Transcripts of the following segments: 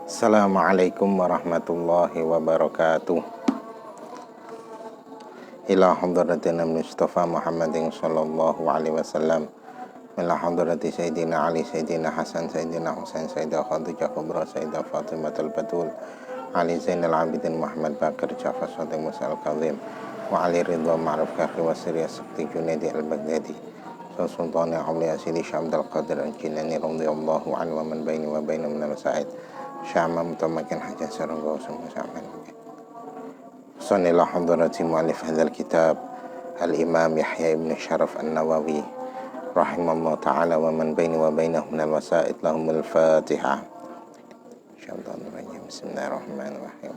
Assalamualaikum warahmatullahi wabarakatuh. Ila hadratina Mustafa Muhammadin sallallahu alaihi wasallam. Ila hadrati Sayyidina Ali, Sayyidina Hasan, Sayyidina Husain, Sayyidah Khadijah Kubra, Sayyidah Fatimatul Batul, Ali Zainal Abidin Muhammad Bakir Jafar Sadiq Musa Al-Kazim, wa Ali Ridha Ma'ruf Kakhi wa Siriyah Sakti Junaidi Al-Baghdadi, Sultani Awliya Sidi Syamdal Qadir Al-Jilani radhiyallahu anhu wa man baini wa baina minal sa'id Syama mutamakin hajah sarangga usama sa'aman. Sanillah hadrati mu'alif hadzal kitab Al-Imam Yahya ibn Syaraf An-Nawawi rahimahullah ta'ala wa man baini wa bainahu minal wasa'id lahumul Fatihah. Bismillahirrahmanirrahim. Bismillahirrahmanirrahim.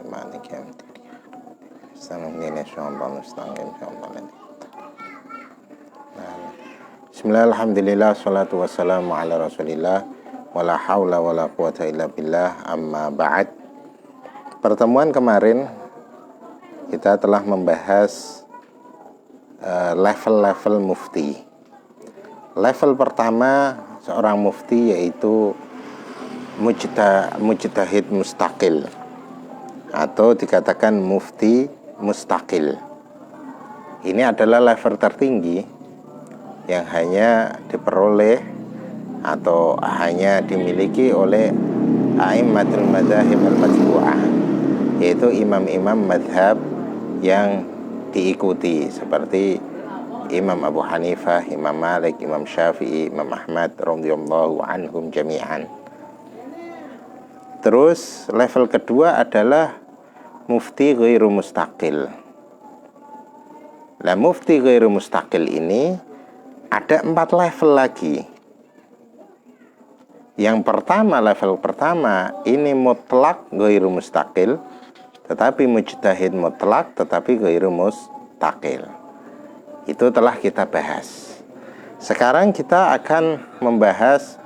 Maliki yaumiddin. Bismillah, alhamdulillah, salatu wassalamu ala rasulillah, wala hawla wala quwata illa billah, amma ba'd. Pertemuan kemarin kita telah membahas level-level mufti. Level pertama seorang mufti yaitu mujtahid mustaqil, atau dikatakan mufti mustaqil. Ini adalah level tertinggi yang hanya diperoleh atau hanya dimiliki oleh a'immatul madzahib al-matbu'ah, yaitu imam-imam madhab yang diikuti seperti Imam Abu Hanifah, Imam Malik, Imam Syafi'i, Imam Ahmad radhiyallahu anhum jami'an. Terus level kedua adalah mufti ghairu mustaqil. Nah, mufti ghairu mustaqil ini ada 4 level lagi. Yang pertama, level pertama ini mutlak ghairu mustaqil, tetapi mujtahid mutlak tetapi ghairu mustaqil. Itu telah kita bahas. Sekarang kita akan membahas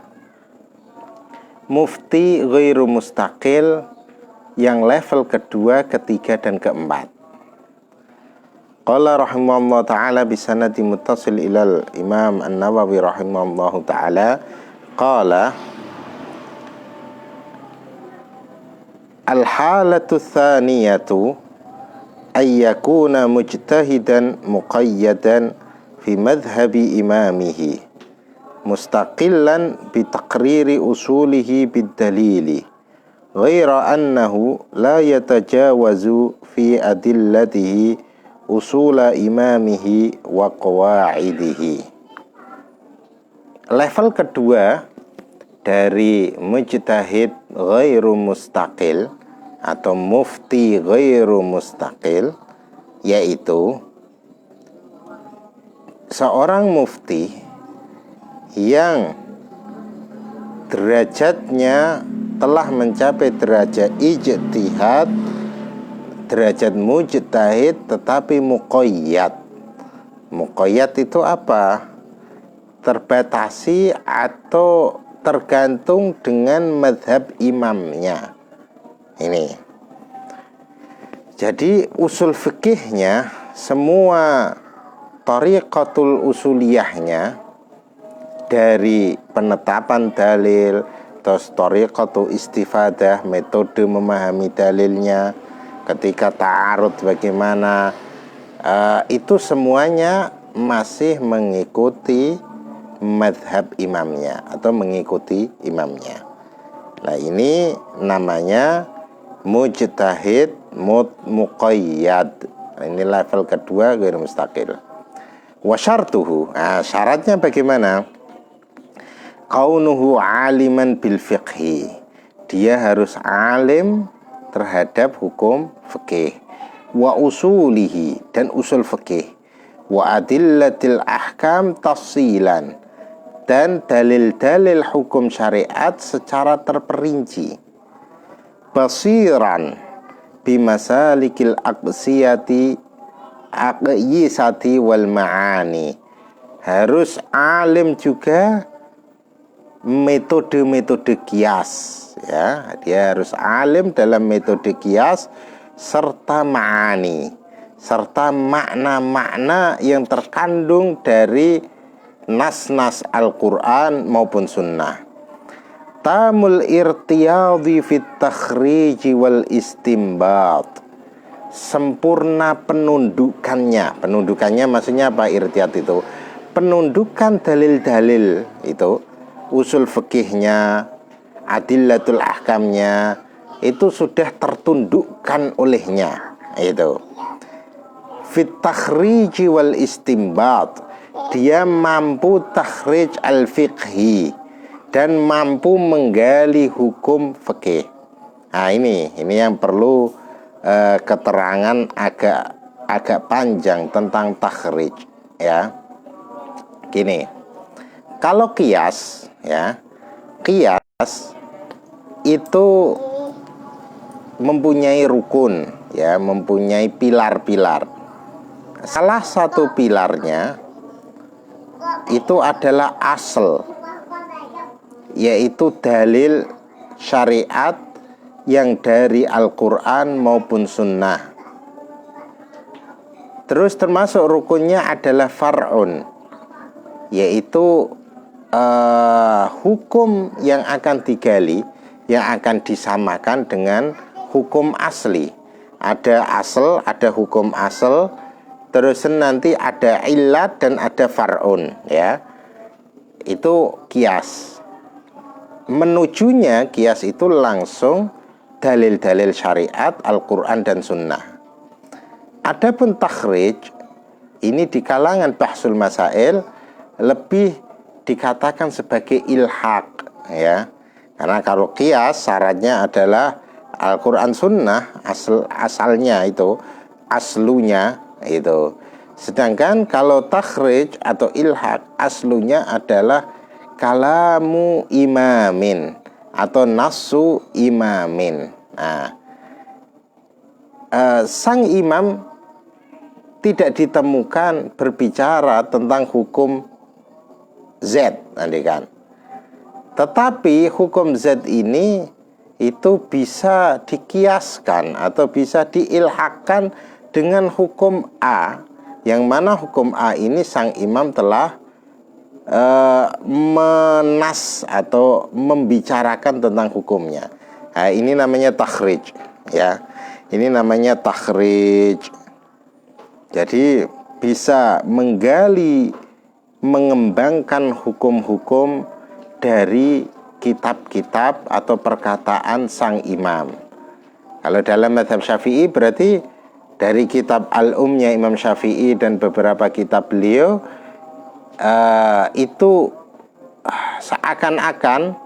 mufti ghairu mustaqil yang level kedua, ketiga, dan keempat. Qala rahimahullah ta'ala bisanadi muttasil ilal Imam An-Nawawi rahimahullah ta'ala qala al-halatu thaniyatu ayyakuna mujtahidan muqayyadan fi madhhabi imamihi mustaqillan bi taqriri usulihi bid-dalili ghaira annahu la yatajawazu fi adillatihi usula imamihi wa qawaidihi. Level kedua dari mujtahid ghairu mustaqil atau mufti ghairu mustaqil yaitu seorang mufti yang derajatnya telah mencapai derajat ijtihad, derajat mujtahid, tetapi muqayyad. Muqayyad itu apa? Terbatasi atau tergantung dengan madhab imamnya. Ini. Jadi usul fikihnya, semua tariqatul usuliyahnya, dari penetapan dalil, terus tariqatul istifadah, metode memahami dalilnya, ketika ta'arud bagaimana, itu semuanya masih mengikuti madhab imamnya atau mengikuti imamnya. Nah, ini namanya mujtahid muqayyad. Ini level kedua ghairu mustaqil. Wa syartuhu, syaratnya bagaimana? Kaunuhu aliman bil fiqhi, dia harus alim terhadap hukum fikih, wa usulihi, dan usul fikih, wa adillatil ahkam tafsilan, dan dalil-dalil hukum syariat secara terperinci, basiran bimasalikil aqsiyati aqyisati wal ma'ani, harus alim juga metode-metode kias, ya, dia harus alim dalam metode kias serta ma'ani, serta makna-makna yang terkandung dari nas-nas Al-Quran maupun sunnah. tamul irtiyadhi fit takhrij wal istimbat. Sempurna penundukannya. Penundukannya maksudnya apa? Irtiyad itu penundukan dalil-dalil itu, usul fikihnya, adillatul ahkamnya, itu sudah tertundukkan olehnya. Itu fit takhrij wal istimbat, dia mampu takhrij al-fiqhi dan mampu menggali hukum fikih. Nah, ini yang perlu keterangan agak panjang tentang takhrij, ya. Gini, kalau qiyas, ya, qiyas itu mempunyai rukun, ya, mempunyai pilar-pilar. Salah satu pilarnya itu adalah asal, yaitu dalil syariat yang dari Al-Quran maupun Sunnah. Terus termasuk rukunnya adalah far'un, yaitu hukum yang akan digali, yang akan disamakan dengan hukum asli. Ada asal, ada hukum asal, terus nanti ada illat dan ada far'un, ya. Itu qiyas. Menujunya qiyas itu langsung dalil-dalil syariat Al-Quran dan Sunnah. Adapun takhrij ini di kalangan bahsul masail lebih dikatakan sebagai ilhaq, ya. Karena kalau qiyas syaratnya adalah Al-Quran Sunnah, asalnya itu, aslunya itu. Sedangkan kalau takhrij atau ilhaq, aslunya adalah kalamu imamin atau nasu imamin. Nah, sang imam tidak ditemukan berbicara tentang hukum Z, nanti kan. Tetapi hukum Z ini itu bisa dikiaskan atau bisa diilhakkan dengan hukum A, yang mana hukum A ini sang imam telah menas atau membicarakan tentang hukumnya. Nah, ini namanya takhrij, ya. Ini namanya takhrij. Jadi bisa menggali, mengembangkan hukum-hukum dari kitab-kitab atau perkataan sang imam. Kalau dalam mazhab Syafi'i berarti dari kitab Al-Umnya Imam Syafi'i dan beberapa kitab beliau, itu seakan-akan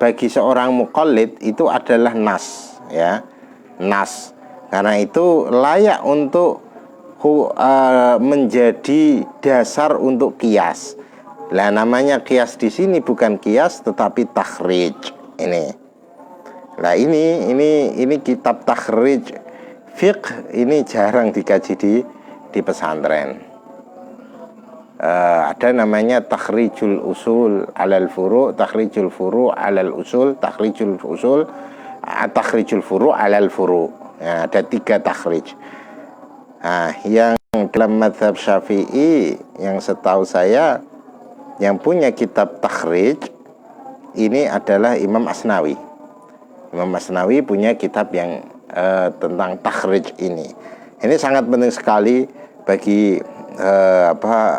bagi seorang muqallid itu adalah nas, ya, nas. Karena itu layak untuk menjadi dasar untuk qiyas. Lah, namanya qiyas di sini bukan qiyas tetapi takhrij. Ini. Lah, ini kitab takhrij fiqh ini jarang dikaji di pesantren. Ada namanya takhrijul usul alal furu', takhrijul furu' alal usul, takhrijul usul, takhrijul furu' alal furu'. Ya, ada 3 takhrij. Nah, yang dalam mazhab Syafi'i yang setahu saya yang punya kitab takhrij ini adalah Imam Asnawi. Imam Asnawi punya kitab yang tentang takhrij ini. Ini sangat penting sekali bagi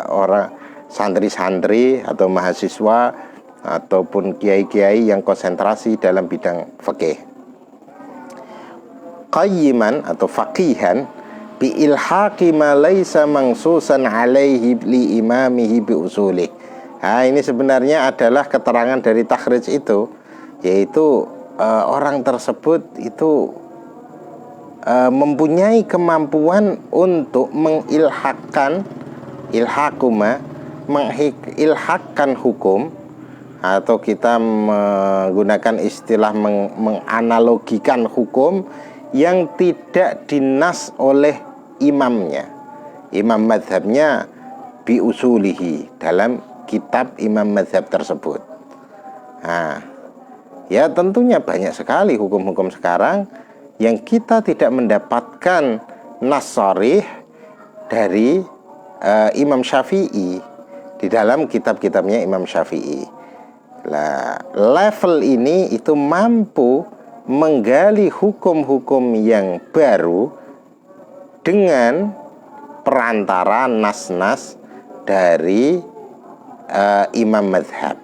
orang santri-santri atau mahasiswa ataupun kiai-kiai yang konsentrasi dalam bidang fikih. Qayyiman atau faqihan bi ilhaqi ma laisa mangsusan alaihi li imamihi bi usulih. Nah, ini sebenarnya adalah keterangan dari takhrij itu, yaitu orang tersebut itu mempunyai kemampuan untuk mengilhakkan, mengilhakkan hukum, atau kita menggunakan istilah menganalogikan hukum yang tidak dinas oleh imamnya, imam mazhabnya, bi usulihi, dalam kitab imam mazhab tersebut. Nah, ya tentunya banyak sekali hukum-hukum sekarang yang kita tidak mendapatkan nas sharih dari Imam Syafi'i di dalam kitab-kitabnya Imam Syafi'i. Nah, level ini itu mampu menggali hukum-hukum yang baru dengan perantara nas-nas dari imam madhab.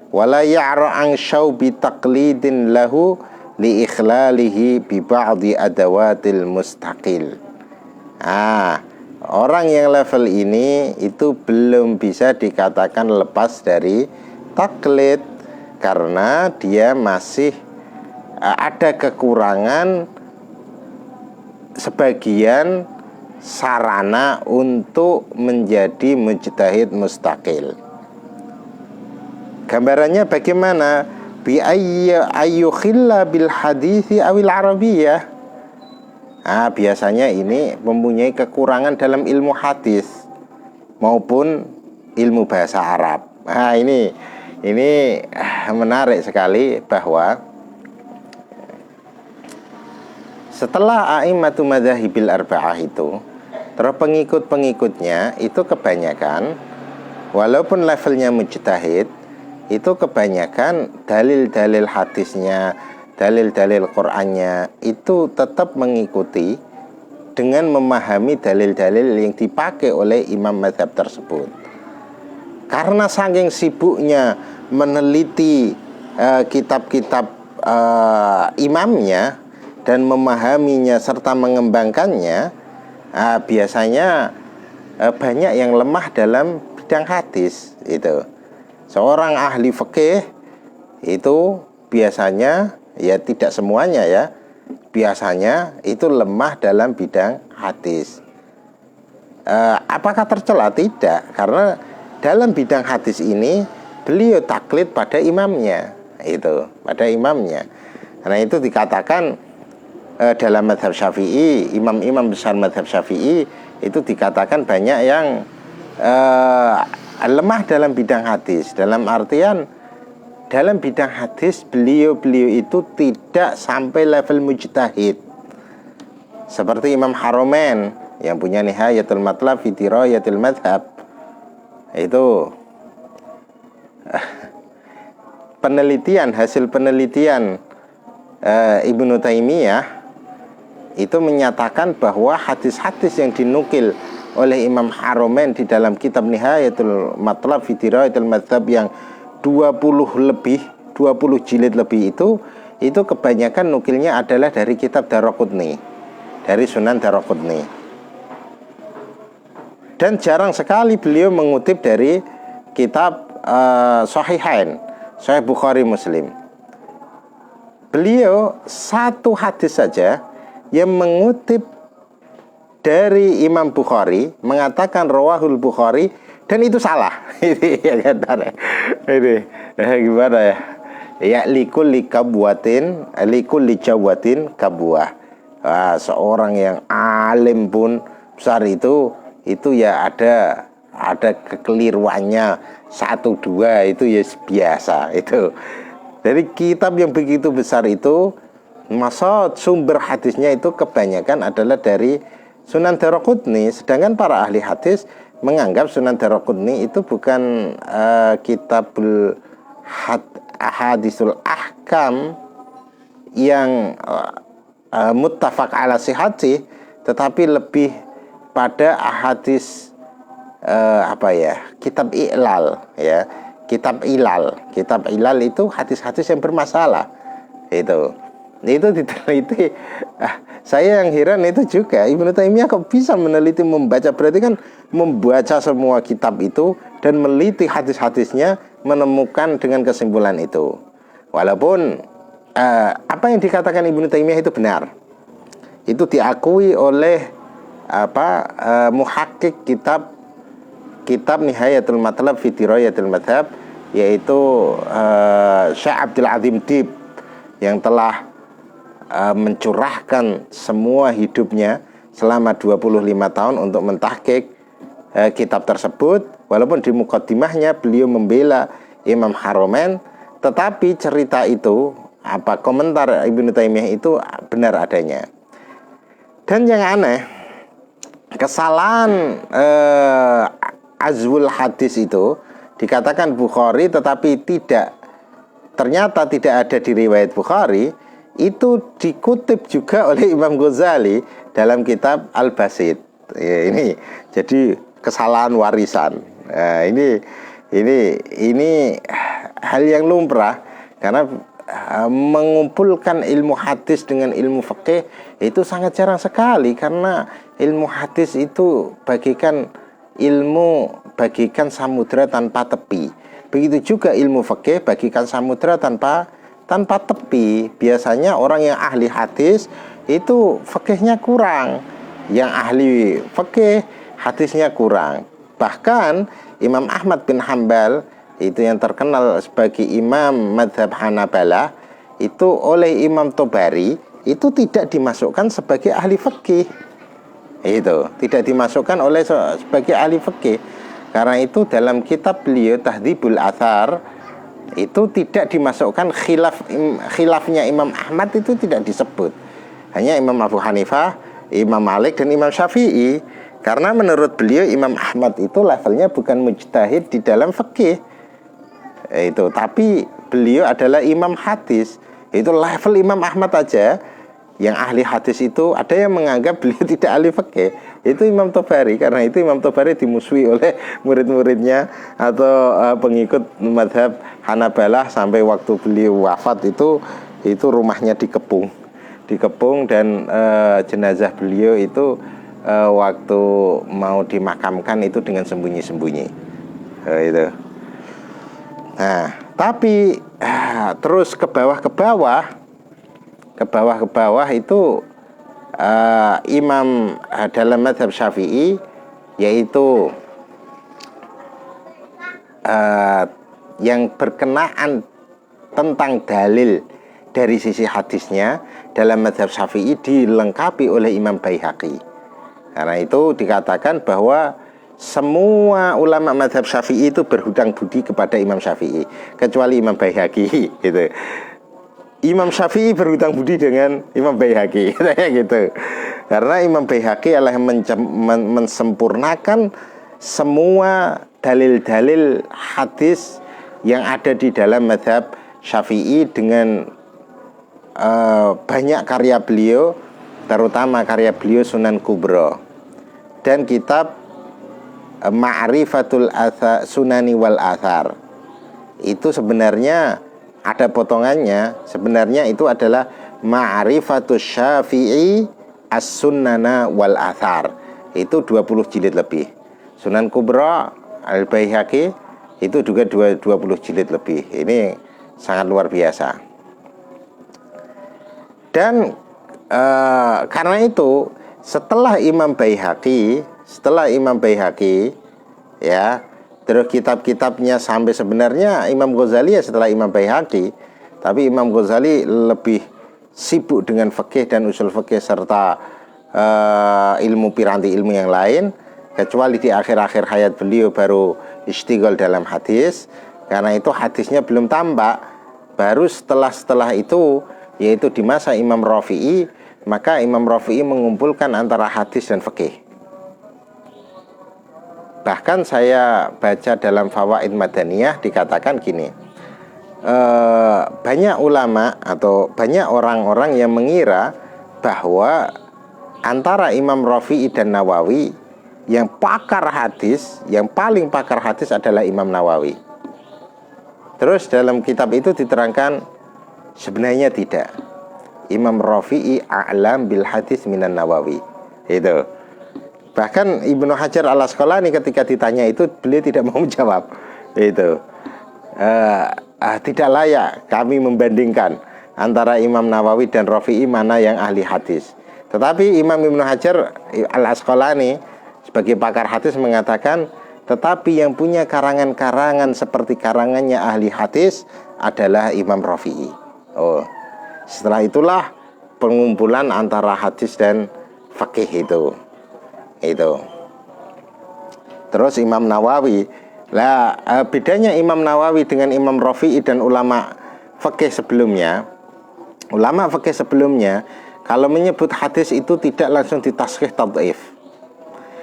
Wala ya'ra an syaubi taqlidin lahu li ikhlalihi bi ba'di adawatil mustaqil. Orang yang level ini itu belum bisa dikatakan lepas dari taklid karena dia masih ada kekurangan sebagian sarana untuk menjadi mujtahid mustaqil. Gambarannya bagaimana? Bi ayyukhilla bil hadithi awil arabiyyah. Biasanya ini mempunyai kekurangan dalam ilmu hadis maupun ilmu bahasa Arab. Ini menarik sekali bahwa setelah a'immatu madzahibil arba'ah itu, terus pengikut-pengikutnya itu kebanyakan walaupun levelnya mujtahid, itu kebanyakan dalil-dalil hadisnya, dalil-dalil Qur'annya itu tetap mengikuti dengan memahami dalil-dalil yang dipakai oleh imam mazhab tersebut. Karena saking sibuknya meneliti kitab-kitab imamnya dan memahaminya serta mengembangkannya, biasanya banyak yang lemah dalam bidang hadis. Itu seorang ahli fikih itu biasanya, ya tidak semuanya ya, biasanya itu lemah dalam bidang hadis. Apakah tercela? Tidak, karena dalam bidang hadis ini beliau taklid pada imamnya, itu pada imamnya. Karena itu dikatakan dalam mazhab Syafi'i, imam-imam besar mazhab Syafi'i itu dikatakan banyak yang lemah dalam bidang hadis. Dalam artian dalam bidang hadis beliau itu tidak sampai level mujtahid. Seperti Imam Haramain yang punya Nihayatul Matlab fi Dirayatil Madhab. Itu hasil penelitian Ibnu Taimiyah itu menyatakan bahwa hadis-hadis yang dinukil oleh Imam Haramain di dalam kitab Nihayatul Matlab fi Dirayatil Madhab yang 20 jilid lebih itu kebanyakan nukilnya adalah dari kitab Daraqutni, dari Sunan Daraqutni. Dan jarang sekali beliau mengutip dari kitab Sahihain, Sahih Bukhari Muslim. Beliau satu hadis saja yang mengutip dari Imam Bukhari, mengatakan rawahul Bukhari, dan itu salah. Ini gimana ya? Ya likulli jawatin kabwah. Seorang yang alim pun besar itu ya ada kekeliruannya 1-2 itu ya biasa itu. Dari kitab yang begitu besar itu, maksud sumber hadisnya itu kebanyakan adalah dari Sunan Daraqutni, sedangkan para ahli hadis menganggap Sunan Daraqutni itu bukan kitabul hadisul ahkam yang muttafaq ala sihhati, tetapi lebih pada hadis kitab ilal ya, kitab ilal itu hadis-hadis yang bermasalah. Itu diteliti. Saya yang heran itu juga, Ibnu Taimiyah kok bisa meneliti, membaca, berarti kan membaca semua kitab itu dan meliti hadis-hadisnya, menemukan dengan kesimpulan itu. Walaupun apa yang dikatakan Ibnu Taimiyah itu benar, itu diakui oleh muhakkik kitab Nihayatul Matlab fi Dirayatil Madhab, yaitu Syekh Abdul Azim Dib, yang telah mencurahkan semua hidupnya selama 25 tahun untuk mentahqiq kitab tersebut. Walaupun di muqaddimahnya beliau membela Imam Haramain, tetapi cerita itu, komentar Ibnu Taimiyah itu benar adanya. Dan yang aneh, kesalahan azwul hadis itu dikatakan Bukhari tetapi tidak ternyata tidak ada di riwayat Bukhari, itu dikutip juga oleh Imam Ghazali dalam kitab Al-Basit. Ya, ini jadi kesalahan warisan. Nah, ini hal yang lumrah, karena mengumpulkan ilmu hadis dengan ilmu fikih itu sangat jarang sekali, karena ilmu hadis itu bagikan samudra tanpa tepi. Begitu juga ilmu fikih bagikan samudra tanpa tepi. Biasanya orang yang ahli hadis itu fikihnya kurang, yang ahli fikih hadisnya kurang. Bahkan Imam Ahmad bin Hambal, itu yang terkenal sebagai imam madhab Hanabalah, itu oleh Imam Tobari itu tidak dimasukkan sebagai ahli fikih. Itu tidak dimasukkan oleh sebagai ahli fikih. Karena itu dalam kitab beliau Tahdhibul Athar itu tidak dimasukkan, khilafnya Imam Ahmad itu tidak disebut. Hanya Imam Abu Hanifah, Imam Malik, dan Imam Syafi'i. Karena menurut beliau Imam Ahmad itu levelnya bukan mujtahid di dalam fikih. Itu, tapi beliau adalah imam hadis. Itu level Imam Ahmad aja yang ahli hadis itu ada yang menganggap beliau tidak ahli fikih. Itu Imam Tobari. Karena itu Imam Tobari dimusuhi oleh murid-muridnya atau pengikut madhab Hanabalah sampai waktu beliau wafat itu rumahnya dikepung dan jenazah beliau itu waktu mau dimakamkan itu dengan sembunyi-sembunyi. Itu. Nah, tapi terus ke bawah itu imam dalam mazhab Syafi'i, yaitu yang berkenaan tentang dalil dari sisi hadisnya dalam mazhab Syafi'i dilengkapi oleh Imam Baihaqi. Karena itu dikatakan bahwa semua ulama mazhab Syafi'i itu berhutang budi kepada Imam Syafi'i, kecuali Imam Baihaqi. Gitu. Imam Syafi'i berhutang budi dengan Imam Baihaqi, gitu. Karena Imam Baihaqi adalah mensempurnakan semua dalil-dalil hadis yang ada di dalam mazhab Syafi'i dengan banyak karya beliau, terutama karya beliau Sunan Kubra dan kitab Ma'rifatul Sunani wal Athar. Itu sebenarnya ada potongannya, sebenarnya itu adalah Ma'rifatus Syafi'i As-Sunnana wal Athar. Itu 20 jilid lebih. Sunan Kubra Al-Baihaqi itu juga 20 jilid lebih. Ini sangat luar biasa. Dan karena itu setelah Imam Baihaqi ya, terus kitab-kitabnya sampai sebenarnya Imam Ghazali ya setelah Imam Baihaqi, tapi Imam Ghazali lebih sibuk dengan fikih dan usul fikih serta ilmu piranti ilmu yang lain, kecuali di akhir-akhir hayat beliau baru istighol dalam hadis. Karena itu hadisnya belum tampak. Baru setelah itu, yaitu di masa Imam Rafi'i, maka Imam Rafi'i mengumpulkan antara hadis dan fikih. Bahkan saya baca dalam Fawaid Madaniyah dikatakan gini, banyak ulama atau banyak orang-orang yang mengira bahwa antara Imam Rafi'i dan Nawawi yang pakar hadis, yang paling pakar hadis adalah Imam Nawawi. Terus dalam kitab itu diterangkan sebenarnya tidak. Imam Rafi'i a'lam bil hadis minan Nawawi. Itu. Bahkan Ibnu Hajar Al-Asqalani ketika ditanya itu beliau tidak mau menjawab. Itu. Tidak layak kami membandingkan antara Imam Nawawi dan Rafi'i mana yang ahli hadis. Tetapi Imam Ibnu Hajar Al-Asqalani sebagai pakar hadis mengatakan, tetapi yang punya karangan-karangan seperti karangannya ahli hadis adalah Imam Rafi'i. Oh, setelah itulah pengumpulan antara hadis dan fikih itu. Terus Imam Nawawi, bedanya Imam Nawawi dengan Imam Rafi'i dan ulama fikih sebelumnya. Ulama fikih sebelumnya kalau menyebut hadis itu tidak langsung ditashih tad'if.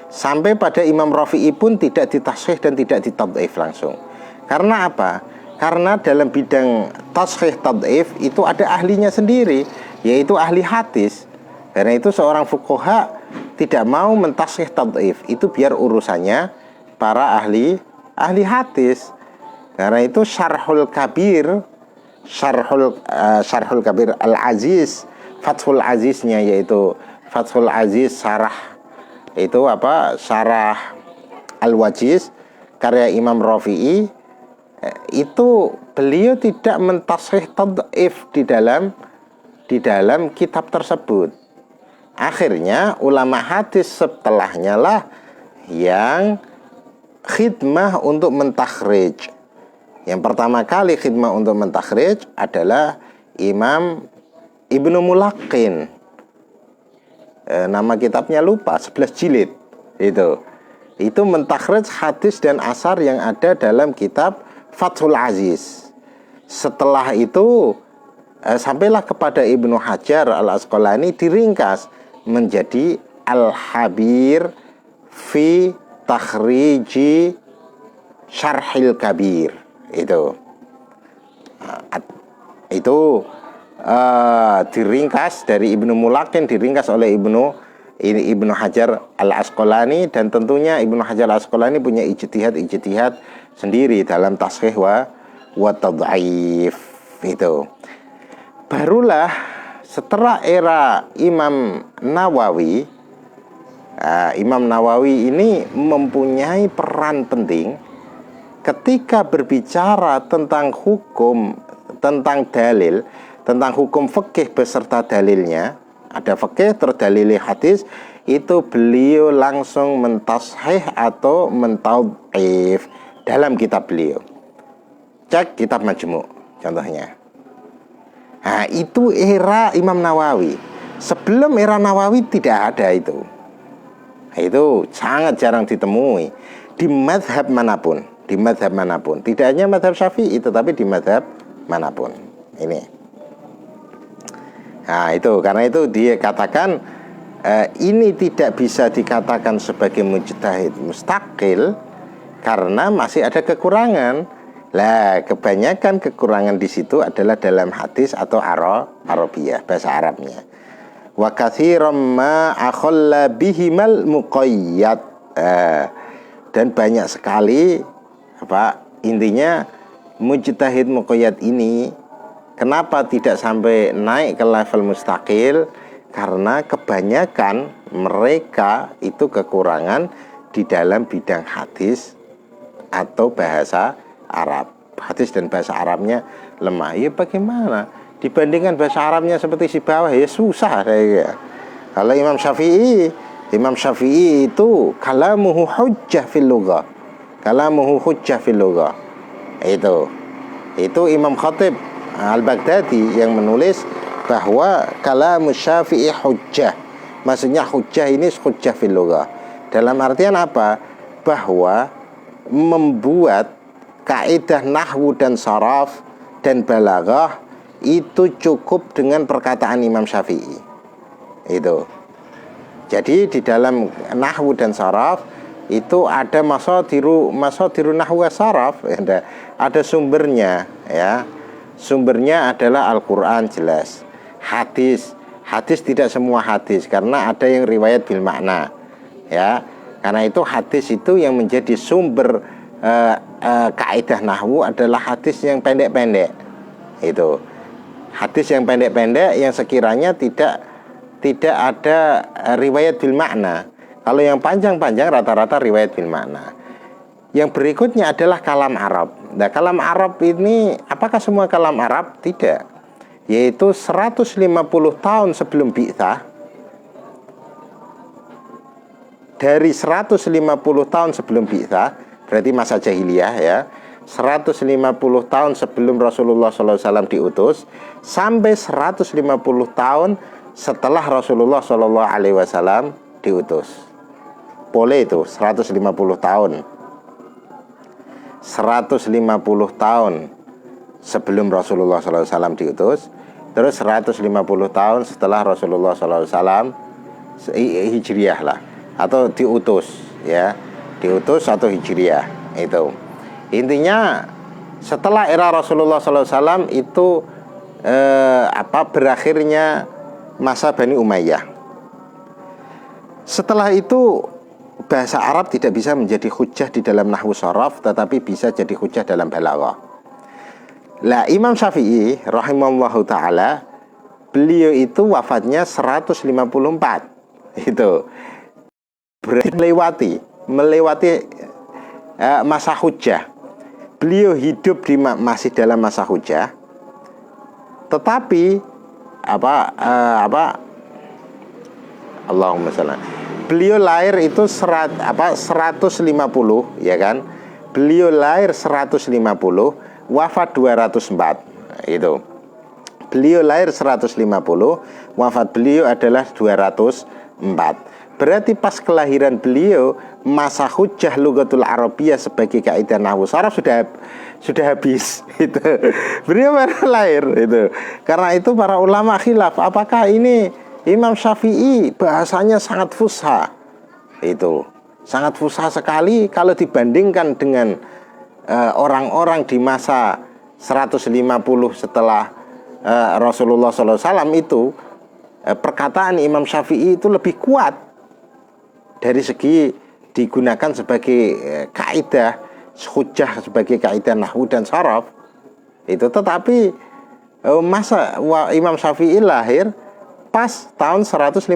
Sampai pada Imam Rafi'i pun tidak ditashih dan tidak ditad'if langsung. Karena apa? Karena dalam bidang tashih tad'if itu ada ahlinya sendiri, yaitu ahli hadis. Karena itu seorang fuqaha tidak mau mentashih tad'if, itu biar urusannya para ahli hadis. Karena itu syarhul kabir al-aziz, Fathul Aziznya, yaitu Fathul Aziz syarah itu apa? Syarah Al-Wajiz karya Imam Rafi'i, itu beliau tidak mentashih tad'if di dalam kitab tersebut. Akhirnya ulama hadis setelahnya lah yang khidmah untuk mentakhrij. Yang pertama kali khidmah untuk mentakhrij adalah Imam Ibnu Mulaqin. Nama kitabnya lupa, 11 jilid. Itu mentakhrij hadis dan asar yang ada dalam kitab Fathul Aziz. Setelah itu sampailah kepada Ibnu Hajar Al-Asqalani, diringkas menjadi Al-Habir fi Takhriji Syarhil Kabir. Itu diringkas dari Ibnu Mulaqin, diringkas oleh Ibnu Hajar Al-Asqalani, dan tentunya Ibnu Hajar Al-Asqalani punya ijtihad sendiri dalam tashih wa tad'if. Barulah setelah era Imam Nawawi, Imam Nawawi ini mempunyai peran penting ketika berbicara tentang hukum, tentang dalil, tentang hukum fikih beserta dalilnya. Ada fikih terus dalil hadis, itu beliau langsung mentashih atau mentad'if dalam kitab beliau. Cek kitab Majmu' contohnya. Nah, itu era Imam Nawawi. Sebelum era Nawawi tidak ada itu. Itu sangat jarang ditemui di mazhab manapun. Tidak hanya mazhab Syafi'i, tetapi di mazhab manapun. Ini. Nah, itu karena itu dia katakan ini tidak bisa dikatakan sebagai mujtahid mustaqil karena masih ada kekurangan. Lah, kebanyakan kekurangan di situ adalah dalam hadis atau Arabiyah, bahasa Arabnya. Wa katsiran ma akhalla bihimal muqayyad. Dan banyak sekali intinya mujtahid muqayyad ini kenapa tidak sampai naik ke level mustaqil? Karena kebanyakan mereka itu kekurangan di dalam bidang hadis atau bahasa Arab. Hadis dan bahasa Arabnya lemah. Ya bagaimana? Dibandingkan bahasa Arabnya seperti si bawah, ya susah. Kalau Imam Syafi'i itu kalamuhu hujjah fil lughah. Itu Imam Khatib Al-Baghdadi yang menulis bahwa kalamu Syafi'i hujjah. Maksudnya hujjah ini hujjah fil lughah. Dalam artian apa? Bahwa membuat kaidah nahwu dan saraf dan balaghah itu cukup dengan perkataan Imam Syafi'i. Jadi di dalam nahwu dan saraf itu ada masadiru nahwu wa saraf, ada sumbernya, ya. Sumbernya adalah Al-Qur'an jelas. Hadis tidak semua hadis karena ada yang riwayat bil makna, ya. Karena itu hadis itu yang menjadi sumber kaidah nahwu adalah hadis yang pendek-pendek. Hadis yang pendek-pendek yang sekiranya tidak ada riwayat bil makna. Kalau yang panjang-panjang rata-rata riwayat bil makna. Yang berikutnya adalah kalam Arab. Nah, kalam Arab ini apakah semua kalam Arab? Tidak. Yaitu 150 tahun sebelum bi'tsah. Dari 150 tahun sebelum bi'tsah, berarti masa jahiliyah, ya. 150 tahun sebelum Rasulullah SAW diutus sampai 150 tahun setelah Rasulullah SAW diutus. Boleh itu 150 tahun. 150 tahun sebelum Rasulullah SAW diutus, terus 150 tahun setelah Rasulullah SAW hijriyah lah, atau diutus, ya, diutus atau hijriyah. Itu intinya setelah era Rasulullah SAW itu berakhirnya masa Bani Umayyah. Setelah itu bahasa Arab tidak bisa menjadi hujjah di dalam nahwu sharaf, tetapi bisa jadi hujjah dalam balaghah. Lah Imam Syafi'i rahimahullahu taala, beliau itu wafatnya 154. Itu berarti melewati masa hujjah. Beliau hidup masih dalam masa hujjah. Tetapi Allahumma sallam, beliau lahir itu 150, ya kan? Beliau lahir 150, wafat 204. Itu. Beliau lahir 150, wafat beliau adalah 204. Berarti pas kelahiran beliau, masa hujjah lughatul Arabiyyah sebagai kaidah nahwu sharaf sudah habis. Itu. Beliau baru lahir itu. Karena itu para ulama khilaf, apakah ini Imam Syafi'i bahasanya sangat fusha. Itu. Sangat fusha sekali kalau dibandingkan dengan orang-orang di masa 150 setelah Rasulullah SAW itu, perkataan Imam Syafi'i itu lebih kuat dari segi digunakan sebagai kaidah hujjah, sebagai kaidah nahwu dan sharaf itu. Tetapi masa Imam Syafi'i lahir pas tahun 150,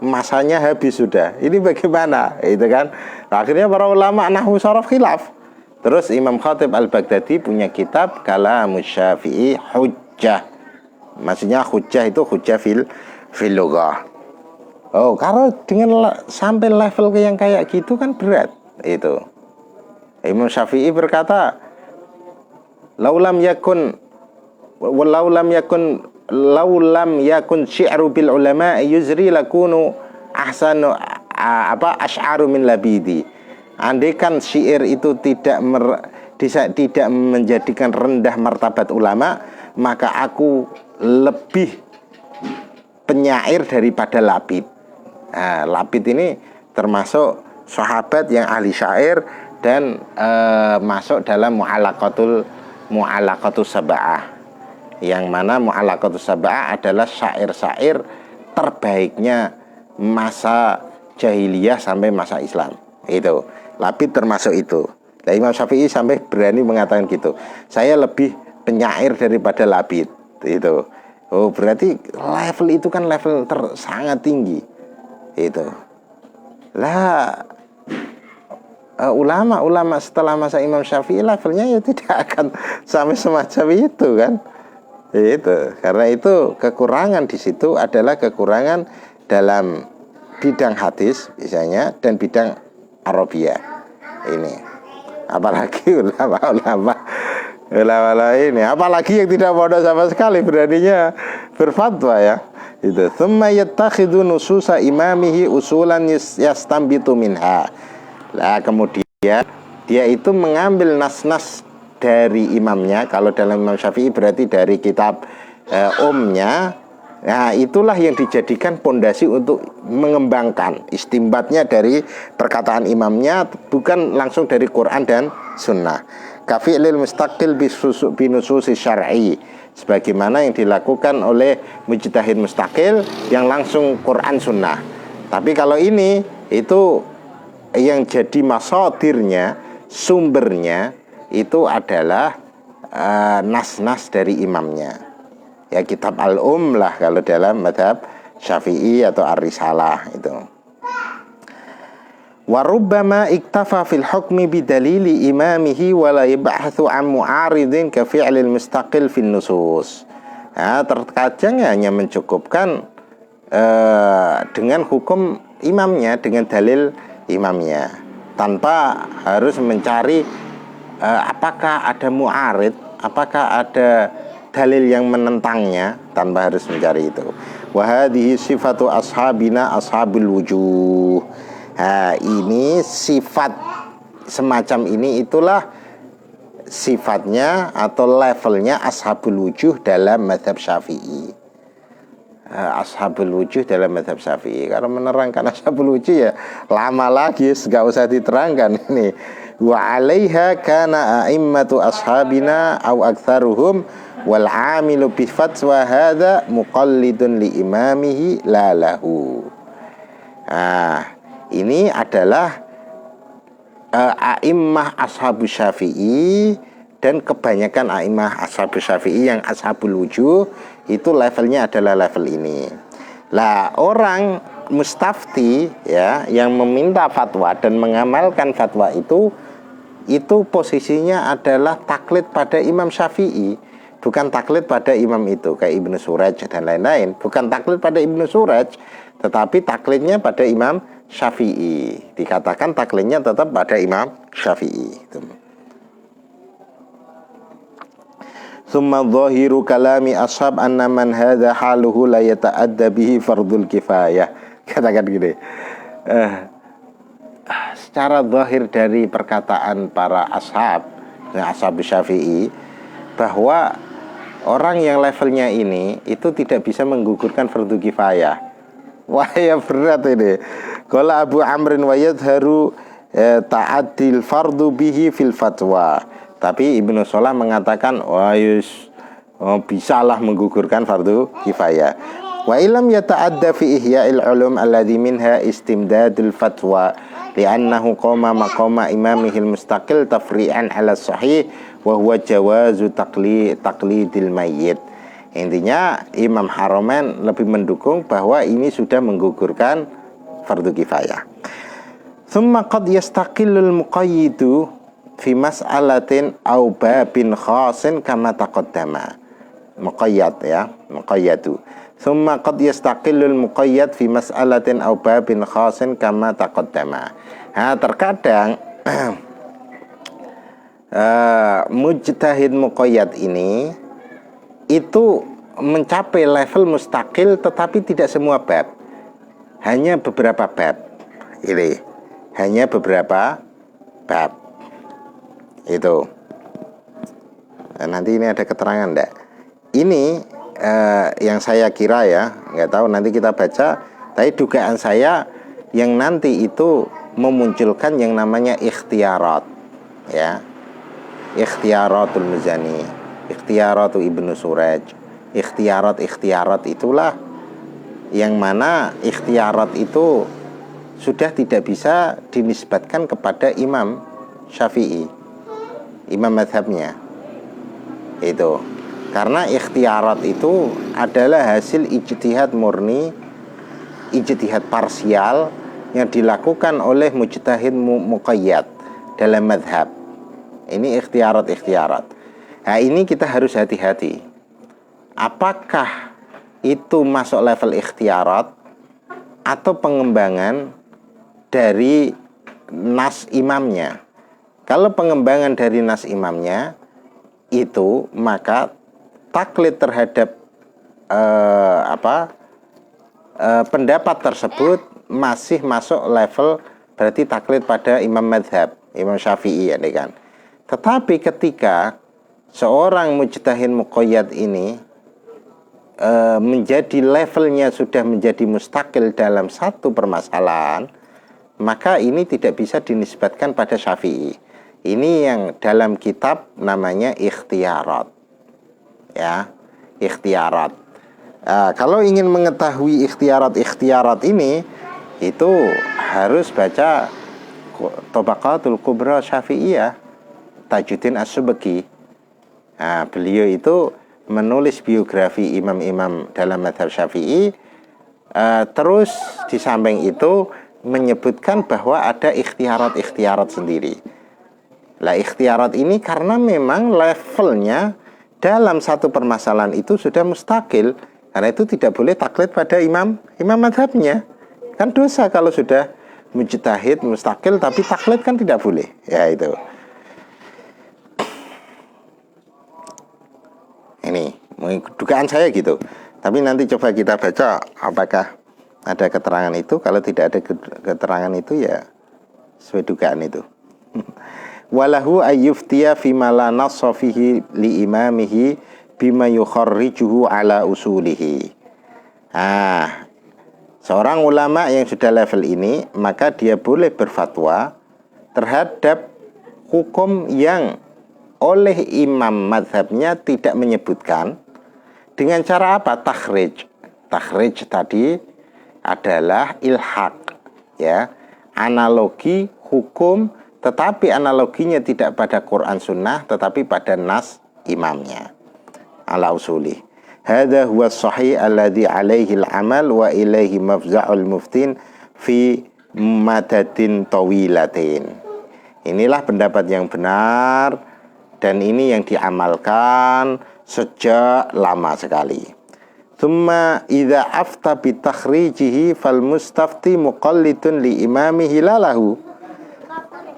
masanya habis sudah. Ini bagaimana? Itu kan. Akhirnya para ulama nahwu sharaf khilaf. Terus Imam Khatib Al-Baghdadi punya kitab Kalamus Syafi'i Hujjah. Maksudnya hujjah itu hujjah fil lughah. Oh, kalau dengan sampai level yang kayak gitu kan berat. Itu. Imam Syafi'i berkata, laulam yakun syi'ru bil ulama yuzri lakunu ahsanu asy'aru min labidi. Andaikan syair itu tidak menjadikan rendah martabat ulama, maka aku lebih penyair daripada Labid. Nah, Labid ini termasuk sahabat yang ahli syair dan masuk dalam mu'alaqatus sab'ah, yang mana mu'alaqatus sab'ah adalah syair-syair terbaiknya masa jahiliyah sampai masa Islam. Itu Labid termasuk itu. Nah, Imam Syafi'i sampai berani mengatakan gitu, saya lebih penyair daripada Labid. Itu. Oh, berarti level itu kan level sangat tinggi. Itu. Lah ulama-ulama setelah masa Imam Syafi'i levelnya ya tidak akan sampai semacam itu kan. Itu. Karena itu kekurangan di situ adalah kekurangan dalam bidang hadis misalnya dan bidang Arabiyah. Ini apalagi ulama ini, apalagi yang tidak bodoh sama sekali beraninya berfatwa ya. Itu thumma yattakhidhu nususa imamihi usulan yastanbitu minha. Lah kemudian dia itu mengambil nas-nas dari imamnya. Kalau dalam Imam Syafi'i berarti dari kitab umnya. Nah, itulah yang dijadikan pondasi untuk mengembangkan istimbatnya dari perkataan imamnya, bukan langsung dari Quran dan Sunnah. Kafi'lil mustaqil binususi syar'i, sebagaimana yang dilakukan oleh mujtahid mustaqil yang langsung Quran Sunnah. Tapi kalau ini itu yang jadi masadirnya, sumbernya itu adalah nas-nas dari imamnya. Ya kitab al-um lah kalau dalam madhab Syafi'i atau ar-risalah itu. Wa rubbama iktafa fil hukmi bidalili imamihi wa la yab'athu an mu'aridin ka fi'lil mustaqil fin nusus. Nah, terkadang hanya mencukupkan dengan hukum imamnya, dengan dalil imamnya, tanpa harus mencari apakah ada mu'arid, apakah ada dalil yang menentangnya, tanpa harus mencari itu. Wa hadhihi sifatu ashabina ashabul wujuh. Nah, ini sifat semacam ini, itulah sifatnya atau levelnya ashabul wujuh dalam mazhab Syafi'i. Ashabul wujuh dalam mazhab Syafi'i. Kalau menerangkan ashabul wujuh ya lama lagi, nggak usah diterangkan ini. wa 'alaiha kana a'immatu ashabina aw aktsaruhum wal 'amilu bi fatwa hadza muqallidun li imamihi la lahu. Ini adalah a'immah ashabus Syafi'i, dan kebanyakan a'immah ashabus Syafi'i yang ashabul wujuh itu levelnya adalah level ini. Lah orang mustafti ya yang meminta fatwa dan mengamalkan fatwa itu posisinya adalah taklid pada Imam Syafi'i, bukan taklid pada imam itu kayak Ibnu Suraj dan lain-lain. Bukan taklid pada Ibnu Suraj, tetapi taklidnya pada Imam Syafi'i. Dikatakan taklidnya tetap pada Imam Syafi'i. Summa dhahiru kalami ashab anna man hadha haluhu la yata'adda bihi fardul kifayah. Katakan gini, secara zahir dari perkataan para ashab Syafi'i, bahwa orang yang levelnya ini itu tidak bisa menggugurkan fardu kifayah. Wah ya berat ini. Qala Abu Amrin wa yadharu ta'addil fardu bihi fil fatwa. Tapi Ibnu Shalah mengatakan bisalah menggugurkan fardu kifayah. Wa illam yata'adda fi ihya'il ulum alladhi minha istimdadul fatwa li'annahu qama maqama imamihil mustaqil tafri'an ala sahih wa huwa jawazu taqlidil mayyit. Intinya Imam Haramain lebih mendukung bahwa ini sudah menggugurkan fardu kifayah. Thumma qad yastaqillul muqayyidu fi mas'alatin aw babin khasin kama taqaddama. Muqayyad ya, muqayyadu. Thumma qad yastaqillul muqayyad fi mas'alatin aw babin khasin kama taqaddama. Terkadang mujtahid muqayyad ini itu mencapai level mustaqil, tetapi tidak semua bab, hanya beberapa bab. Ini hanya beberapa bab itu. Nanti ini ada keterangan enggak? Ini yang saya kira ya, nggak tahu, nanti kita baca. Tapi dugaan saya yang nanti itu memunculkan yang namanya ikhtiarat ya, ikhtiyaratul Muzani, ikhtiyaratu Ibnu Suraj, ikhtiarat itulah yang mana ikhtiarat itu sudah tidak bisa dinisbatkan kepada Imam Syafi'i, imam mazhabnya itu, karena ikhtiarat itu adalah hasil ijtihad murni, ijtihad parsial yang dilakukan oleh mujtahid muqayyad dalam mazhab. Ini ikhtiarat. Nah ini kita harus hati-hati. Apakah itu masuk level ikhtiarat atau pengembangan dari nas imamnya? Kalau pengembangan dari nas imamnya itu, maka taklid terhadap pendapat tersebut masih masuk level berarti taklid pada imam madhab, Imam Syafi'i ya kan. Tetapi ketika seorang mujtahid muqayyad ini menjadi levelnya sudah menjadi mustakil dalam satu permasalahan, maka ini tidak bisa dinisbatkan pada Syafi'i. Ini yang dalam kitab namanya ikhtiarat ya, ikhtiarat. Kalau ingin mengetahui ikhtiarat ini, itu harus baca Tabaqatul Kubra Syafi'iyah Tajuddin As-Subki. Beliau itu menulis biografi imam-imam dalam mazhab Syafi'i. Terus di samping itu menyebutkan bahwa ada ikhtiarat sendiri. Lah ikhtiarat ini karena memang levelnya dalam satu permasalahan itu sudah mustakil, karena itu tidak boleh taklid pada imam mazhabnya. Kan dosa kalau sudah mujtahid mustakil tapi taklid kan tidak boleh. Ya itu. Ini dugaan saya gitu. Tapi nanti coba kita baca apakah ada keterangan itu. Kalau tidak ada keterangan itu ya sesuai dugaan itu. Walahu ayyuftiya fima la nassa fihi li imamihi bima yukharrijuhu ala usulihi. Seorang ulama yang sudah level ini, maka dia boleh berfatwa terhadap hukum yang oleh imam madhabnya tidak menyebutkan. Dengan cara apa? Takhrij. Takhrij tadi adalah ilhaq, ya, analogi hukum, tetapi analoginya tidak pada Quran Sunnah, tetapi pada nas imamnya. Ala usuli. Hadza huwa sahih alladhi alaihi al-amal wa ilaihi mafza'ul muftin fi madadin tawilatin. Inilah pendapat yang benar dan ini yang diamalkan sejak lama sekali. Tsumma idza afta bi takhrijihi fal mustafti muqallidun li imamihi lalahu.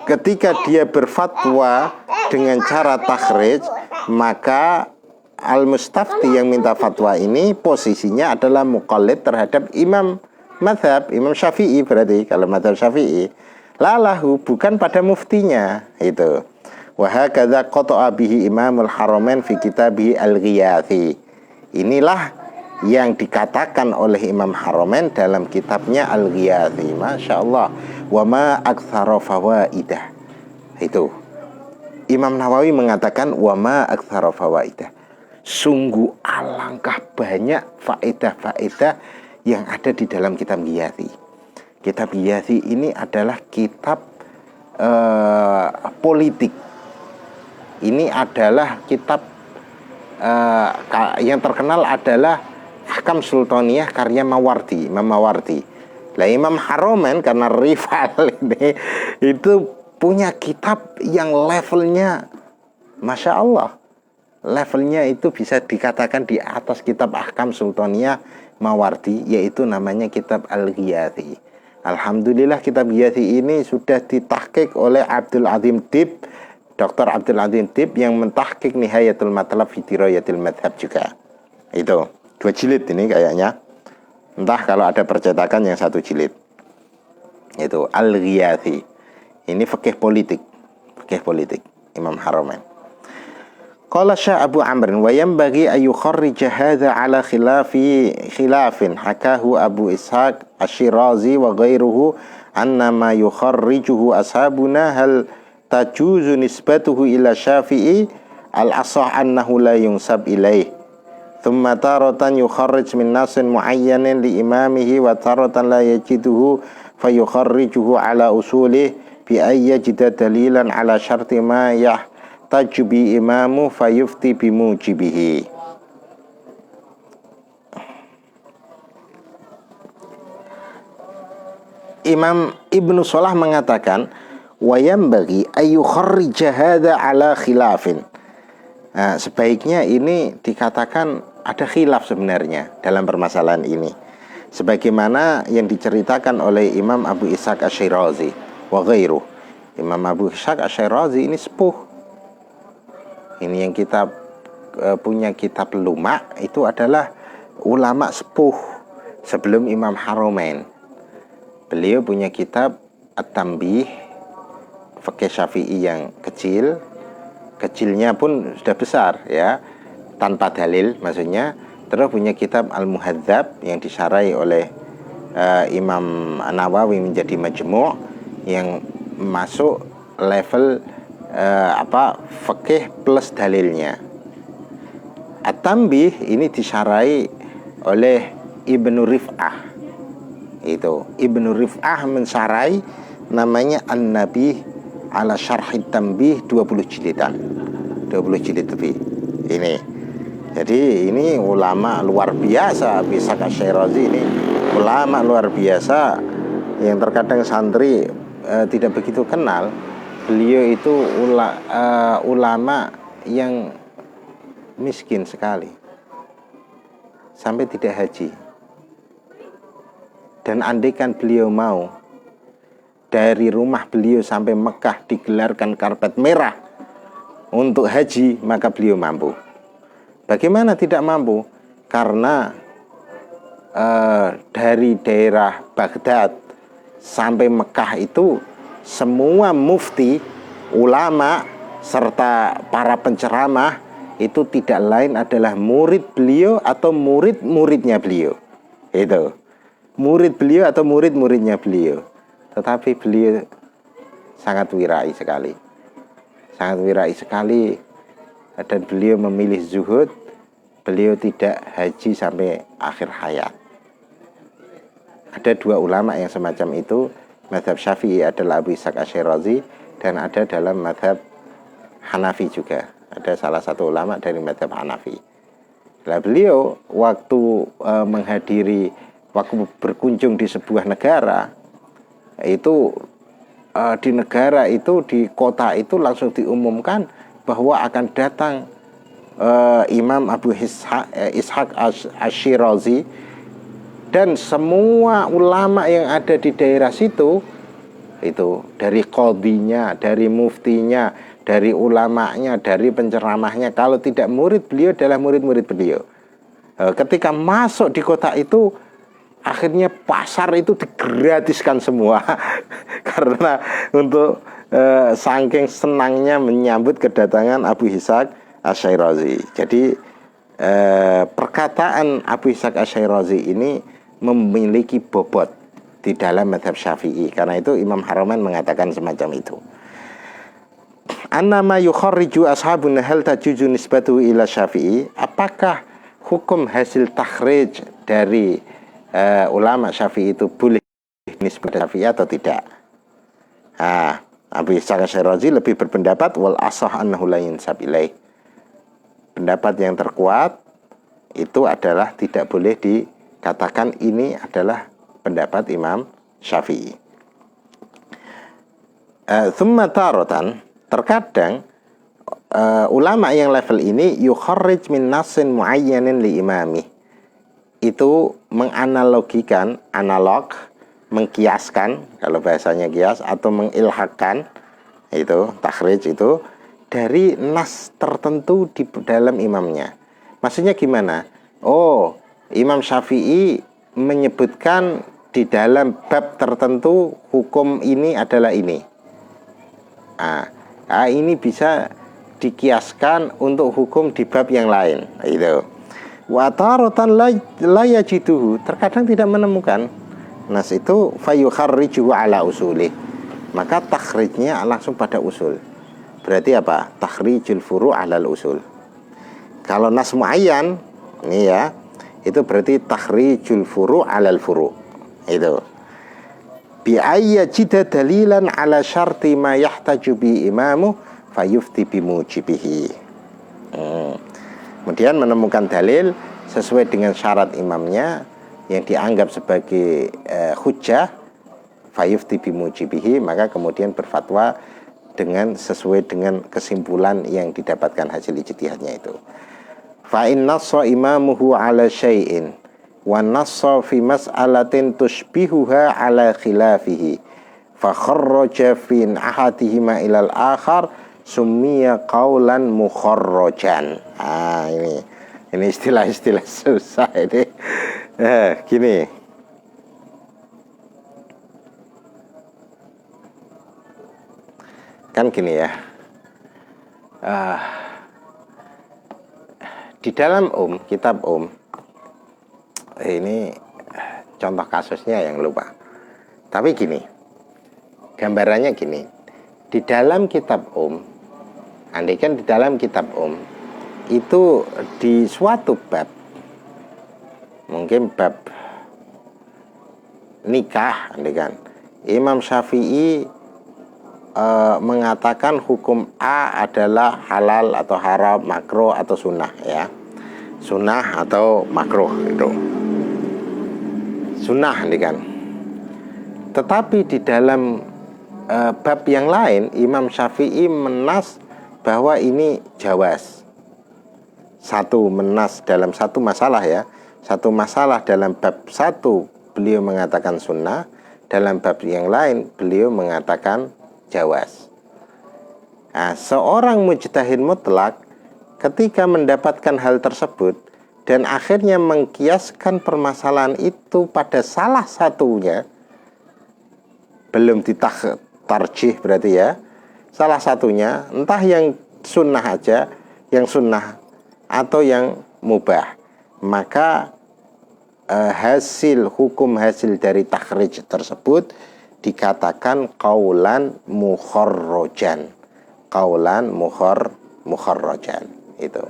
Ketika dia berfatwa dengan cara takhrij, maka al-mustafti yang minta fatwa ini posisinya adalah muqallid terhadap imam madhab, Imam Syafi'i berarti kalau madhab Syafi'i. Lalahu, bukan pada muftinya. Itu. Wa hakadza qata'a bihi Imamul Haramain fi kitabih Al-Ghiyathi. Inilah yang dikatakan oleh Imam Haramain dalam kitabnya Al-Ghiyathi. Masya Allah. Wa ma aktsara fawaidah. Itu. Imam Nawawi mengatakan wa ma aktsara fawaidah. Sungguh alangkah banyak faedah-faedah yang ada di dalam kitab Ghiyathi. Kitab Ghiyathi ini adalah kitab politik. Ini adalah kitab yang terkenal adalah Ahkam Sultaniyah karya Mawardi, Imam Mawardi. Lah Imam Haramain karena rival ini itu punya kitab yang levelnya Masya Allah. Levelnya itu bisa dikatakan di atas kitab Ahkam Sultaniyah Mawardi, yaitu namanya kitab Al-Ghiyathi. Alhamdulillah kitab Ghiyathi ini sudah ditahqiq oleh Abdul Azim Dib, Dr. Abdul Azim Dib yang mentahqiq Nihayatul Matlab fi Dirayatil Madhab juga. Itu 2 jilid ini kayaknya. Entah kalau ada percetakan yang 1 jilid. Itu Al-Ghiyathi. Ini fikih politik. Fikih politik Imam Haramain. Qala Syekh Abu Amr wa yanbaghi ay yukharrija hadza ala khilafin hakahu Abu Ishaq Asy-Syirazi wa ghairuhu anna ma yukharrijuhu ashabuna hal tajuzu nisbatuhu ila Syafi'i al-asah annahu la yunsab ilaih. Thumma taratan yukharrij min nasin muayyanin li imamihi wa taratan la yajiduhu fayukharrijuhu ala usulih bi ayyajida dalilan ala syarti ma tajbi imamu fayufti bimujibihi. Imam Ibnu Shalah mengatakan wa yanbaghi ay yukharrija hadza ala khilafin. Nah, sebaiknya ini dikatakan ada khilaf sebenarnya dalam permasalahan ini, sebagaimana yang diceritakan oleh Imam Abu Ishaq Asy-Syirazi wa ghairuh. Imam Abu Ishaq Asy-Syirazi ini sepuh. Ini yang kita punya kitab Luma' itu adalah ulama sepuh sebelum Imam Haramain. Beliau punya kitab At-Tanbih, fikih Syafi'i yang kecil. Kecilnya pun sudah besar ya, tanpa dalil maksudnya. Terus punya kitab Al-Muhadzab yang disarai oleh Imam Nawawi menjadi majmu' yang masuk level fikih plus dalilnya. At-Tanbih ini disarai oleh Ibnu Rif'ah. Itu Ibnu Rif'ah mensarai namanya An-Nabih ala Syarhit Tanbih 20 jilidan. 20 jilid lebih. Ini. Jadi ini ulama luar biasa. Bisa Asy-Syirazi ini ulama luar biasa yang terkadang santri tidak begitu kenal. Beliau itu ulama yang miskin sekali, sampai tidak haji. Dan andaikan beliau mau, dari rumah beliau sampai Mekah digelarkan karpet merah untuk haji, maka beliau mampu. Bagaimana tidak mampu? Karena dari daerah Baghdad sampai Mekah itu semua mufti, ulama, serta para penceramah itu tidak lain adalah murid beliau atau murid-muridnya beliau. Itu murid beliau atau murid-muridnya beliau. Tetapi beliau sangat wirai sekali. sangat wirai sekali, dan beliau memilih zuhud, beliau tidak haji sampai akhir hayat. Ada dua ulama yang semacam itu. Mazhab Syafi'i adalah Abu Ishaq Asy-Syirazi, dan ada dalam mazhab Hanafi juga. Ada salah satu ulama dari mazhab Hanafi. Nah, beliau waktu waktu berkunjung di sebuah negara, itu di negara itu, di kota itu langsung diumumkan bahwa akan datang Imam Abu Ishaq Asy-Syirazi, dan semua ulama yang ada di daerah situ, itu dari qadhinya, dari muftinya, dari ulamanya, dari penceramahnya, kalau tidak murid beliau adalah murid-murid beliau. Ketika masuk di kota itu, akhirnya pasar itu digratiskan semua karena untuk saking senangnya menyambut kedatangan Abu Ishaq Asy-Syirazi. Jadi perkataan Abu Ishaq Asy-Syirazi ini memiliki bobot di dalam mazhab Syafi'i. Karena itu Imam Haramain mengatakan semacam itu. Annama yukharriju ashabun hal tajuzu nisbatu ila Syafi'i. Apakah hukum hasil takhrij dari ulama Syafi'i itu boleh nisbah Syafi'i atau tidak? Abu Ishaq Asy-Syirazi lebih berpendapat wal asah annahu la yunsab ilaih. Pendapat yang terkuat itu adalah tidak boleh dikatakan ini adalah pendapat Imam Syafi'i. Tsumma taratan, terkadang ulama yang level ini yukharrij min nassin muayyanin li imami, itu menganalogikan, analog, mengkiaskan, kalau bahasanya kias, atau mengilhakkan, itu takhrij itu dari nas tertentu di dalam imamnya. Maksudnya gimana? Oh, Imam Syafi'i menyebutkan di dalam bab tertentu hukum ini adalah ini. Ini bisa dikiaskan untuk hukum di bab yang lain. Itu. Wa taratan la yajiduhu, terkadang tidak menemukan nas itu, fayukharrijuhu ala usulih, maka takhrijnya langsung pada usul. Berarti apa? Takhrijul furu' alal usul. Kalau nas muayyan ini ya, itu berarti takhrijul furu' alal furu'. Itu. Bi ayyajida dalilan ala syarti ma yahtaju bi imamu fayufti bimujibihi. Kemudian menemukan dalil sesuai dengan syarat imamnya yang dianggap sebagai hujjah, fayufti bimujibihi, maka kemudian berfatwa dengan sesuai dengan kesimpulan yang didapatkan hasil ijtihadnya itu. Fa in nassa imamuhu ala syai'in wa nassa fi mas'alatin tushbihuha ala khilafihi fa kharraja fi ahadihima ilal akhar summiya qaulan mukharrajan. Ini istilah-istilah susah ini. Gini. Kan gini ya, di dalam kitab ini contoh kasusnya yang lupa, tapi gini, gambarannya gini, di dalam kitab andaikan di dalam kitab itu di suatu bab, mungkin bab nikah, andaikan Imam Syafi'i mengatakan hukum A adalah halal atau haram, makruh atau sunnah, ya, sunnah atau makruh, itu sunnah kan. Tetapi di dalam bab yang lain Imam Syafi'i menas bahwa ini jawaz. Satu menas dalam satu masalah, ya, satu masalah dalam bab satu beliau mengatakan sunnah, dalam bab yang lain beliau mengatakan jawaz. Seorang mujtahid mutlak ketika mendapatkan hal tersebut dan akhirnya mengkiaskan permasalahan itu pada salah satunya, belum ditarjih berarti ya, salah satunya entah yang sunnah aja, yang sunnah atau yang mubah, maka hukum hasil dari takhrij tersebut dikatakan qaulan mukharrajan, qaulan mukharrajan. Itu.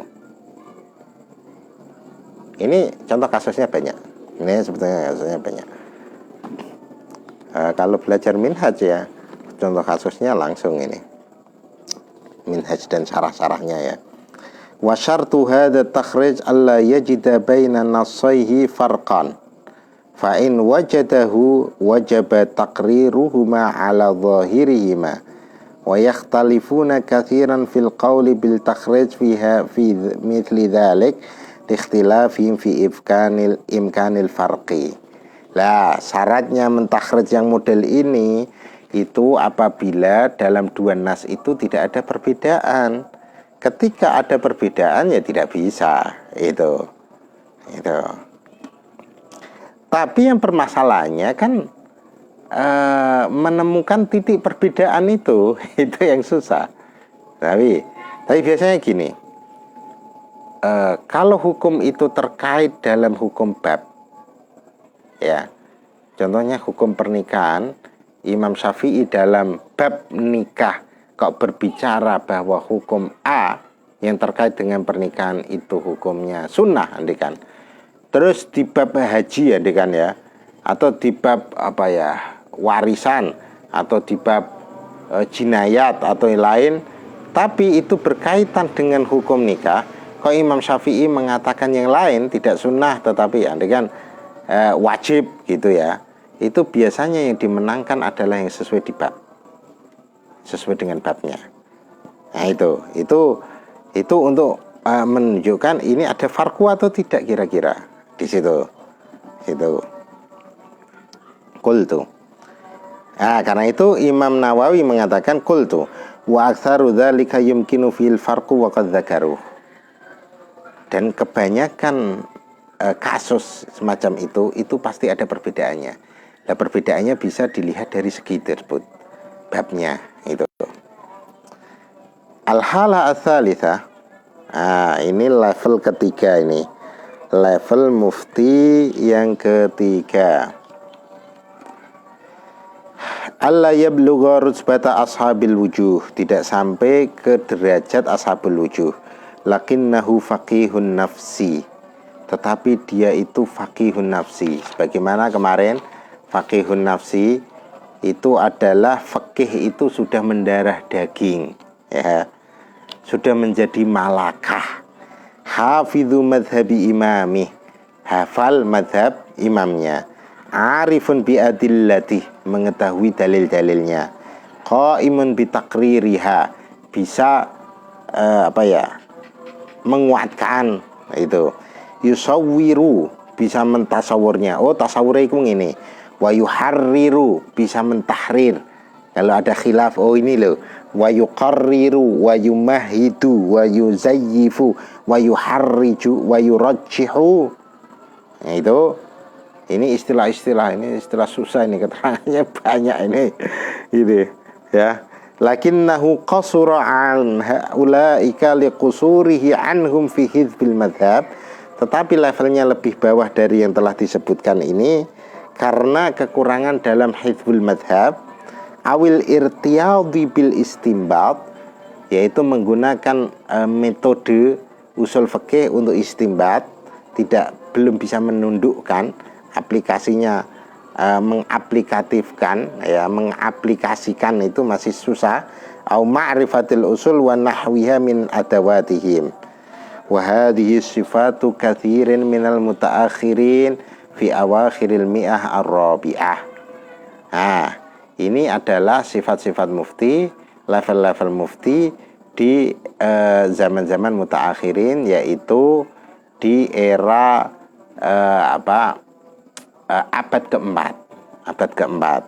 Ini contoh kasusnya banyak. Ini sebetulnya kasusnya banyak. Kalau belajar minhaj ya, contoh kasusnya langsung ini. Minhaj dan syarah-syarahnya ya. Wa syartu hadha takhrij alla yajida baina nassaihi farqan. Fa in wajadahu wajaba taqriruhuma ala zahirihima. Wa yakhtalifuna kathiran fil qawli bil takhrij fiha fi mithli dhalik ikhtilafihim fi imkanil farqi. Lah, syaratnya mentakhrij yang model ini itu apabila dalam dua nas itu tidak ada perbedaan. Ketika ada perbedaan ya tidak bisa. Itu. Tapi yang permasalahannya kan menemukan titik perbedaan itu yang susah. Tapi biasanya gini, kalau hukum itu terkait dalam hukum bab, ya, contohnya hukum pernikahan, Imam Syafi'i dalam bab nikah kok berbicara bahwa hukum A yang terkait dengan pernikahan itu hukumnya sunnah, andikan. Terus di bab haji, andikan ya, atau di bab apa ya, warisan, atau di bab jinayat atau yang lain, tapi itu berkaitan dengan hukum nikah, kok Imam Syafi'i mengatakan yang lain tidak sunnah tetapi andikan wajib gitu ya. Itu biasanya yang dimenangkan adalah yang sesuai di bab, sesuai dengan babnya. Nah itu untuk menunjukkan ini ada farku atau tidak kira-kira di situ. Qultu. Nah, karena itu Imam Nawawi mengatakan qultu wa aktsaru dzalika yumkinu fil farqu wa qad dzakaruh. Dan kebanyakan kasus semacam itu pasti ada perbedaannya. Nah, perbedaannya bisa dilihat dari segi tersebut, babnya itu. Al-hala ats-tsalitsah. Ini level ketiga ini. Level mufti yang ketiga. Alla yablugha rutbata ashabil wujuh, tidak sampai ke derajat ashabul wujuh. Lakinnahu faqihun nafsi, tetapi dia itu faqihun nafsi. Sebagaimana kemarin faqihun nafsi itu adalah faqih itu sudah mendarah daging ya, sudah menjadi malakah. Hafidhu madhabi imamih, hafal madhab imamnya. Arifun bi adillati, mengetahui dalil-dalilnya. Qaimun bi taqririha, bisa menguatkan itu. Yusawwiru, bisa mentasawurnya. Oh, tasawurnya itu ngene. Wa yuharriru, bisa mentahrir. Kalau ada khilaf, oh ini loh. Wa yuqarriru wa yumahidu wa yuzayyifu wa yuharriju wa yurajjihu. Nah, itu ini istilah-istilah, ini istilah susah, ini keterangannya banyak ini gitu ya. Lakinnahu qasura an haulaika liqusurihi anhum fi hizbil madhab, tetapi levelnya lebih bawah dari yang telah disebutkan ini karena kekurangan dalam hizbul madhab. Awil irtiyadhi bil istimbat, yaitu menggunakan metode usul fikih untuk istimbat, belum bisa menundukkan aplikasinya, mengaplikatifkan ya, mengaplikasikan itu masih susah. Au ma'rifatil usul wa nahwiha min adawatihim. Wa hadhihi sifatu katsirin minal mutaakhirin fi awakhiril mi'ah ar-rabi'ah. Nah, ini adalah sifat-sifat mufti, level-level mufti di zaman-zaman mutaakhirin, yaitu di era abad keempat.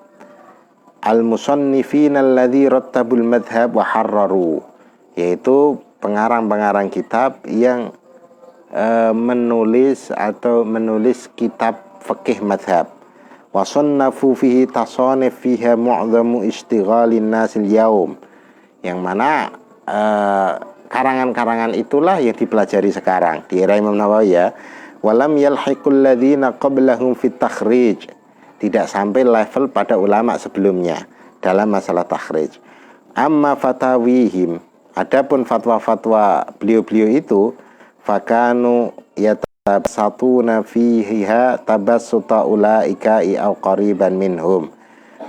Al-musannifin alladzi rattabul madhab wa harraru, yaitu pengarang-pengarang kitab yang menulis kitab fikih madhab. Wa sannafu fihi tasanif fiha mu'dhamu istighalin nasil yaum, yang mana karangan-karangan itulah yang dipelajari sekarang di era Imam Nawawi ya. Walam yalhiqul ladzina qablahum fit takhrij, tidak sampai level pada ulama sebelumnya dalam masalah takhrij. Amma fatawihim, adapun fatwa-fatwa beliau-beliau itu, fakanu yatabasatuna fiha tabassuta ulaika au qariban minhum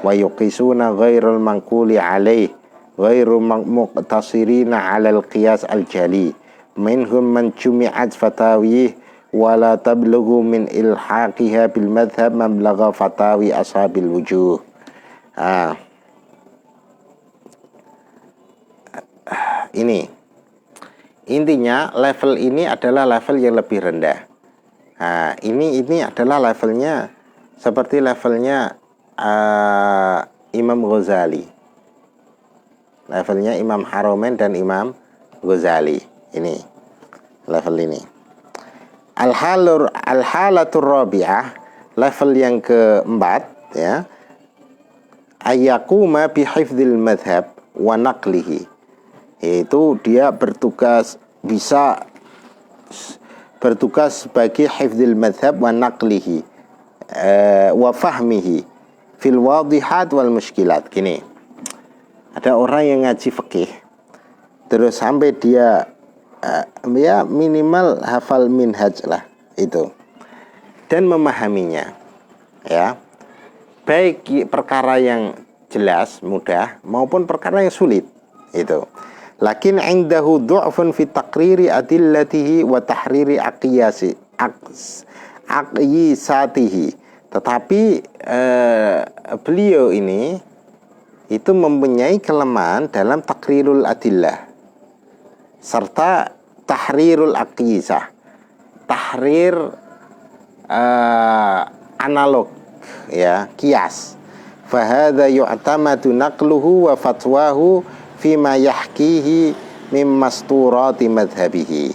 wa yuqisuna ghairul manquli alaih ghairu muqtasirina alal qiyas al-jali minhum man jumi'at fatawih wala tablughu min ilhaqiha bil madhab mablagha fatawi ashabil wujuh. Ini intinya, level ini adalah level yang lebih rendah. Ini adalah levelnya seperti levelnya Imam Ghazali, levelnya Imam Haramain dan Imam Ghazali. Ini level ini. Al-halatur rabi'ah, level yang keempat, ya, ayyakuma bihifdzil madhab wa naqlihi, yaitu dia bisa bertugas sebagai hifdzil madhab wa naqlihi wa fahmihi fil wadihat wal muskilat. Gini, ada orang yang ngaji fikih terus sampai dia ya minimal hafal minhaj lah itu dan memahaminya, ya, baik perkara yang jelas mudah maupun perkara yang sulit itu. Lakin indahu du'fun fi taqriri adillatihi wa tahriri aqyisatihi. Tetapi beliau ini itu mempunyai kelemahan dalam takrirul adillah serta tahrirul aqyisah, tahrir analog, ya, kias. Fahadha yu'tamadu naqluhu wa fatwahu fima yahkihi mimmasturati madhabihi.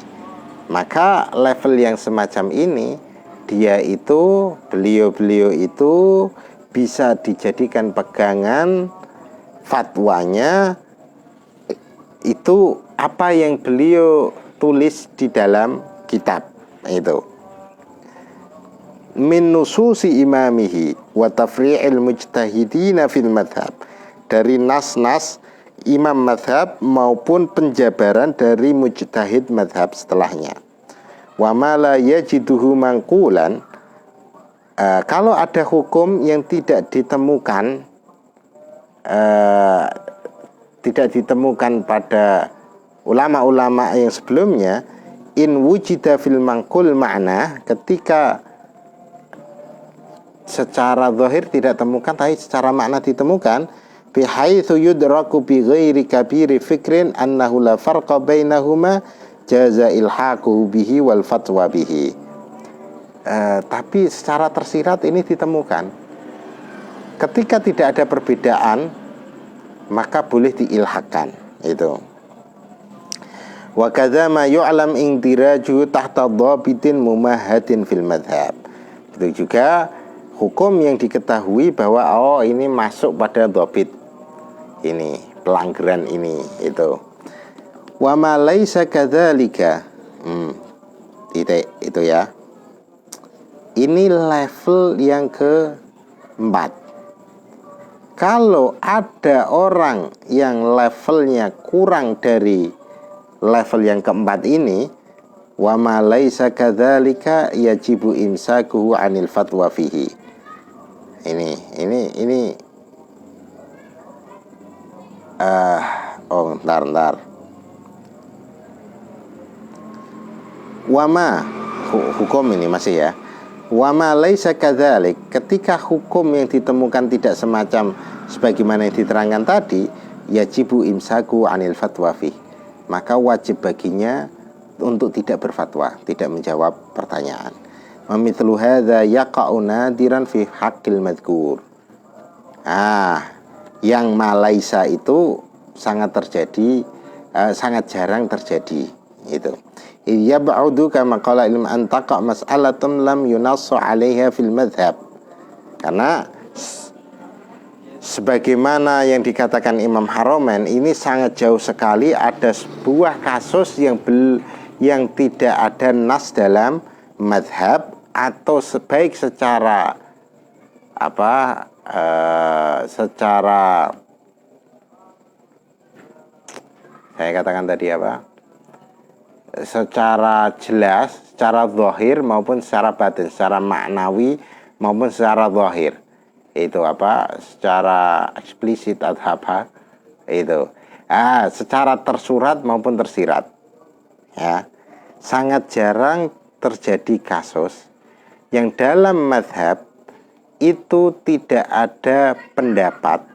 Maka level yang semacam ini, beliau itu bisa dijadikan pegangan fatwanya itu apa yang beliau tulis di dalam kitab itu, min nususi imamihi wa tafri'il mujtahidina fil madhab, dari nas-nas imam madhab maupun penjabaran dari mujtahid madhab setelahnya. Wa ma la yajiduhu mangqulan, kalau ada hukum yang tidak ditemukan pada ulama-ulama yang sebelumnya, in wujida fil mangqul ma'na, ketika secara zahir tidak temukan tapi secara makna ditemukan, bihaitsu yudraku bi ghairi kabiri fikrin annahu la farqa bainahuma jaza ilhaquhu bihi wal fatwa bihi. Tapi secara tersirat ini ditemukan. Ketika tidak ada perbedaan, maka boleh diilhaqkan itu. Wa kadza ma yu'lam indiraju tahta dhabitin mumahhadin fil madhab. Itu juga hukum yang diketahui bahwa ini masuk pada dhabit ini, pelanggaran ini itu. Wa ma laisa kadzalika, itu ya. Ini level yang keempat. Kalau ada orang yang levelnya kurang dari level yang keempat ini, wa ma laisa kadzalika yajibu imsakuhu 'anil fatwa fihi. Ini bentar. Wama, hukum ini masih ya. Wama laisa kadzalik, ketika hukum yang ditemukan tidak semacam sebagaimana yang diterangkan tadi, yajibu imsaku 'anil fatwa fi, maka wajib baginya untuk tidak berfatwa, tidak menjawab pertanyaan. Mamithlu hadza yaqa'u nadiran fi haqqil madhkur. Yang malaisa itu sangat terjadi, sangat jarang terjadi itu. Iya ba'udu kama qala ilm antaqa mas'alatun lam yunassu 'alaiha fil madhab. Karena sebagaimana yang dikatakan Imam Haramain, ini sangat jauh sekali ada sebuah kasus yang tidak ada nas dalam madhab, atau sebaik secara Saya katakan tadi apa? Secara jelas, secara zahir maupun secara batin, secara maknawi maupun secara zahir. Itu apa? Secara eksplisit atau apa? Itu. Secara tersurat maupun tersirat. Ya. Sangat jarang terjadi kasus yang dalam mazhab itu tidak ada pendapat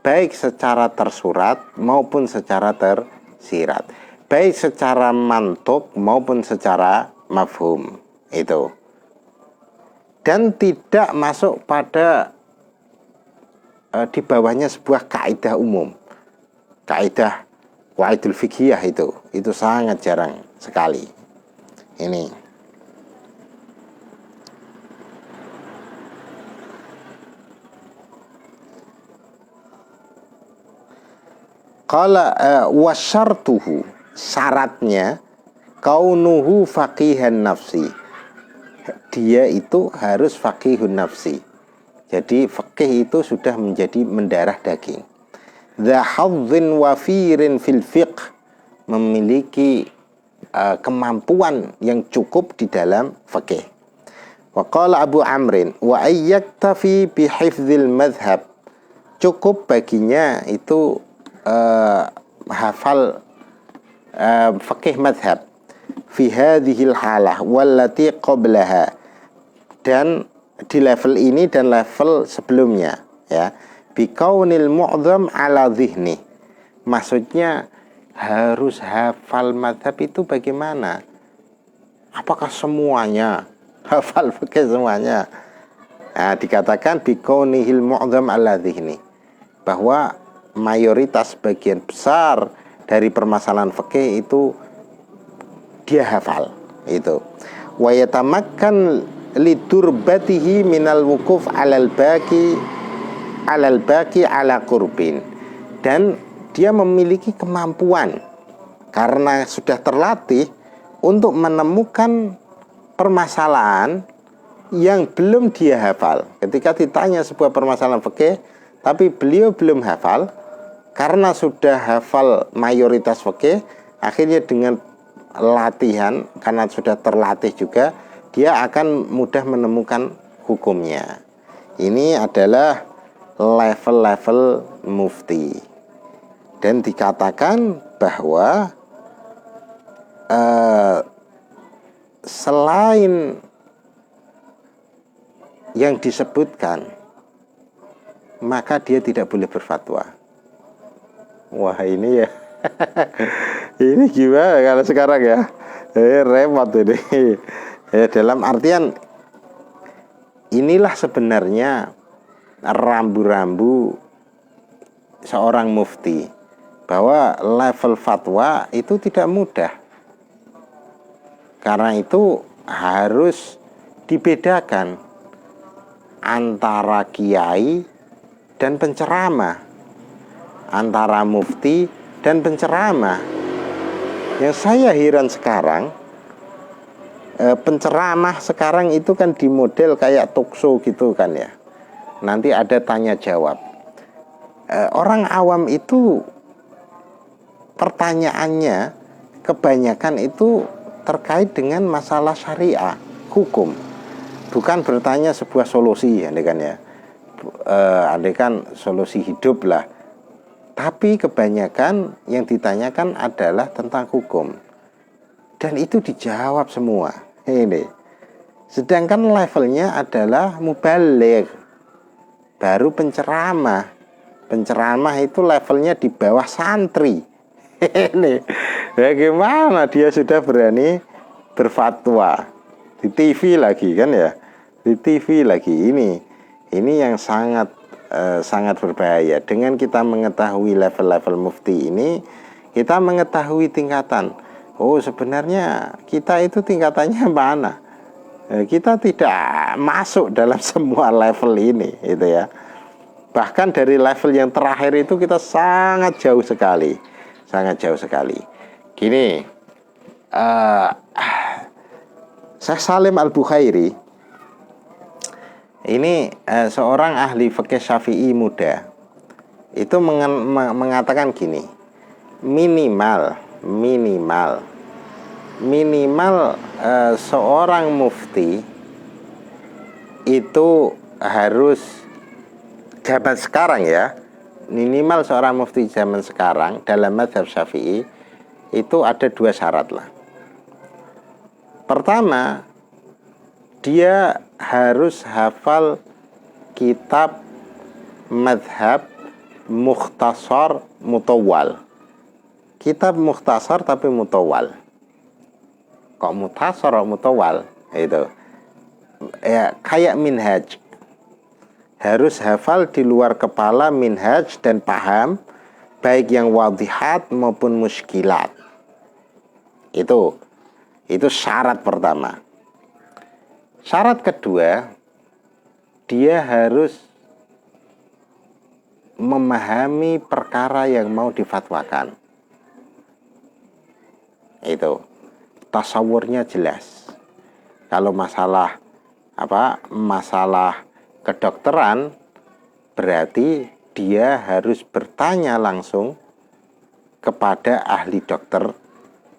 baik secara tersurat maupun secara tersirat, baik secara mantuk maupun secara mafhum. Itu. Dan tidak masuk pada di bawahnya sebuah kaidah umum, kaidah qaidul fiqhiyah. Itu sangat jarang sekali. Ini qala wasyartuhu, syaratnya kaunuhu faqihan nafsi, dia itu harus faqihun nafsi. Jadi faqih itu sudah menjadi mendarah daging. Dza hadzin wafirin fil fiqh, memiliki kemampuan yang cukup di dalam fikih. Wa qala Abu Amrin wa ayyaktafi bi hifdzil madhhab, cukup baginya itu hafal fikih madhab fi hadhil halah wallati qablaha, dan di level ini dan level sebelumnya, ya. Bi kaunil mu'dzam ala dhihni, maksudnya harus hafal madhab itu bagaimana? Apakah semuanya hafal fikih semuanya? Dikatakan bi kaunihil mu'dzam ala dhihni, bahwa mayoritas bagian besar dari permasalahan fikih itu dia hafal. Itu. Wa yatamakkan lidurbatihi minal wukuf alal baqi ala qurbin, dan dia memiliki kemampuan karena sudah terlatih untuk menemukan permasalahan yang belum dia hafal. Ketika ditanya sebuah permasalahan fikih tapi beliau belum hafal, karena sudah hafal mayoritas fikih, akhirnya dengan latihan, karena sudah terlatih juga, dia akan mudah menemukan hukumnya. Ini adalah level-level mufti. Dan dikatakan bahwa selain yang disebutkan, maka dia tidak boleh berfatwa. Wah, ini ya ini gimana kalau sekarang ya, repot ini. Dalam artian inilah sebenarnya rambu-rambu seorang mufti, bahwa level fatwa itu tidak mudah. Karena itu harus dibedakan antara kiai dan penceramah, antara mufti dan penceramah. Yang saya heran sekarang, penceramah sekarang itu kan di model kayak talkshow gitu kan ya. Nanti ada tanya jawab. Orang awam itu pertanyaannya kebanyakan itu terkait dengan masalah syariah, hukum. Bukan bertanya sebuah solusi, andai kan ya. Andai kan solusi hidup lah. Tapi kebanyakan yang ditanyakan adalah tentang hukum. Dan itu dijawab semua. Ini. Sedangkan levelnya adalah mubaligh, baru penceramah. Penceramah itu levelnya di bawah santri. Ini. Bagaimana dia sudah berani berfatwa di TV lagi kan ya? Di TV lagi. Ini yang sangat berbahaya. Dengan kita mengetahui level-level mufti ini, kita mengetahui tingkatan. Oh, sebenarnya kita itu tingkatannya mana? Kita tidak masuk dalam semua level ini, itu ya. Bahkan dari level yang terakhir itu kita sangat jauh sekali, Gini, Syekh Salim Al-Bukhairi ini seorang ahli fikih Syafi'i muda. Itu mengatakan gini, minimal seorang mufti itu harus, zaman sekarang ya, minimal seorang mufti zaman sekarang dalam mazhab Syafi'i itu ada 2 syarat lah. Pertama, dia harus hafal kitab mazhab mukhtasar mutawwal. Kitab mukhtasar tapi mutawwal. Kok mukhtasar mutawwal? Itu ya kayak minhaj. Harus hafal di luar kepala minhaj dan paham baik yang wadihat maupun muskilat. Itu syarat pertama. Syarat kedua, dia harus memahami perkara yang mau difatwakan. Itu tasawurnya jelas. Kalau masalah kedokteran, berarti dia harus bertanya langsung kepada ahli dokter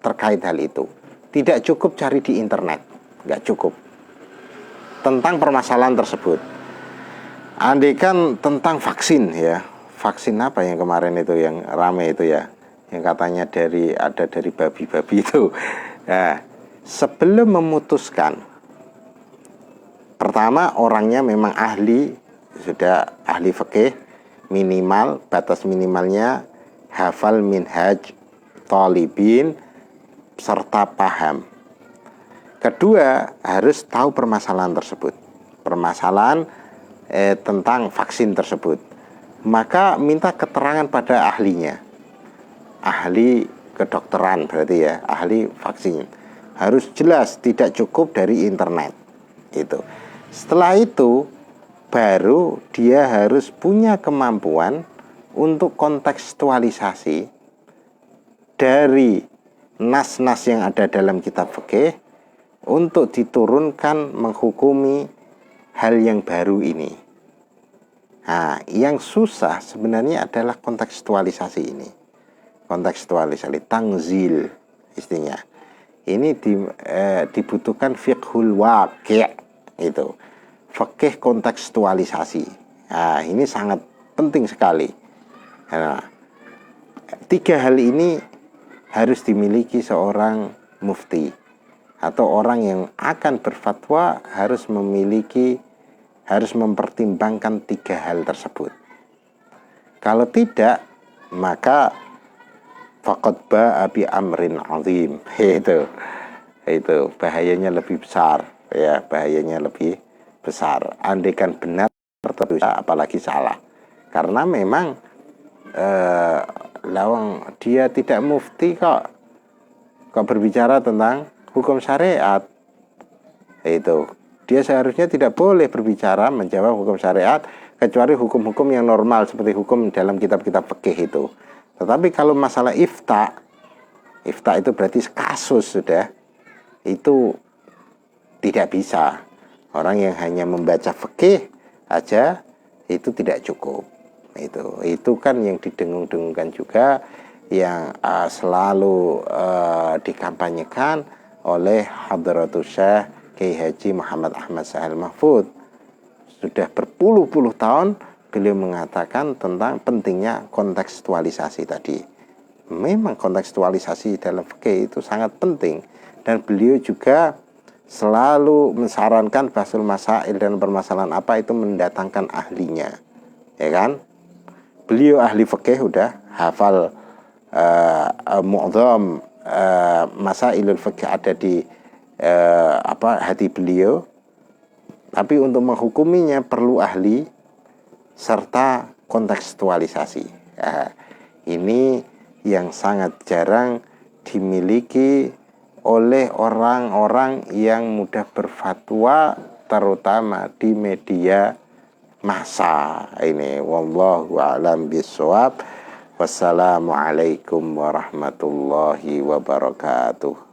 terkait hal itu. Tidak cukup cari di internet, nggak cukup tentang permasalahan tersebut. Andaikan tentang vaksin ya, vaksin apa yang kemarin itu yang rame itu ya, yang katanya ada dari babi-babi itu. Nah, sebelum memutuskan, pertama orangnya memang ahli, sudah ahli fikih, minimal batas minimalnya hafal minhaj talibin serta paham. Kedua, harus tahu permasalahan tersebut, permasalahan tentang vaksin tersebut. Maka minta keterangan pada ahlinya, ahli kedokteran berarti ya, ahli vaksin. Harus jelas, tidak cukup dari internet. Itu. Setelah itu baru dia harus punya kemampuan untuk kontekstualisasi dari nas-nas yang ada dalam kitab fikih untuk diturunkan menghukumi hal yang baru ini. Nah, yang susah sebenarnya adalah kontekstualisasi ini. Kontekstualisasi, tangzil istilahnya. Ini dibutuhkan fiqhul waqi', itu. Fikih kontekstualisasi. Nah, ini sangat penting sekali. Nah, 3 hal ini harus dimiliki seorang mufti atau orang yang akan berfatwa, harus mempertimbangkan 3 hal tersebut. Kalau tidak, maka faqad ba'a bi amrin azim. Itu bahayanya lebih besar ya, bahayanya lebih besar. Andaikan benar tentu, apalagi salah. Karena memang lawang dia tidak mufti kok berbicara tentang hukum syariat. Itu dia seharusnya tidak boleh berbicara menjawab hukum syariat kecuali hukum-hukum yang normal seperti hukum dalam kitab-kitab fikih itu. Tetapi kalau masalah ifta itu berarti kasus sudah, itu tidak bisa. Orang yang hanya membaca fikih aja itu tidak cukup. Itu kan yang didengung-dengungkan juga, yang selalu dikampanyekan oleh Hadratus Syekh Kiai Haji Muhammad Ahmad Sahal Mahfud. Sudah berpuluh-puluh tahun beliau mengatakan tentang pentingnya kontekstualisasi tadi. Memang kontekstualisasi dalam fikih itu sangat penting, dan beliau juga selalu mensarankan bahasul masail dan permasalahan apa itu mendatangkan ahlinya, ya kan? Beliau ahli fikih, udah hafal mu'dham masailul fikih ada di hati beliau, tapi untuk menghukuminya perlu ahli serta kontekstualisasi. Ini yang sangat jarang dimiliki oleh orang-orang yang mudah berfatwa, terutama di media massa ini. Wallahu a'lam bishawab. Wassalamualaikum warahmatullahi wabarakatuh.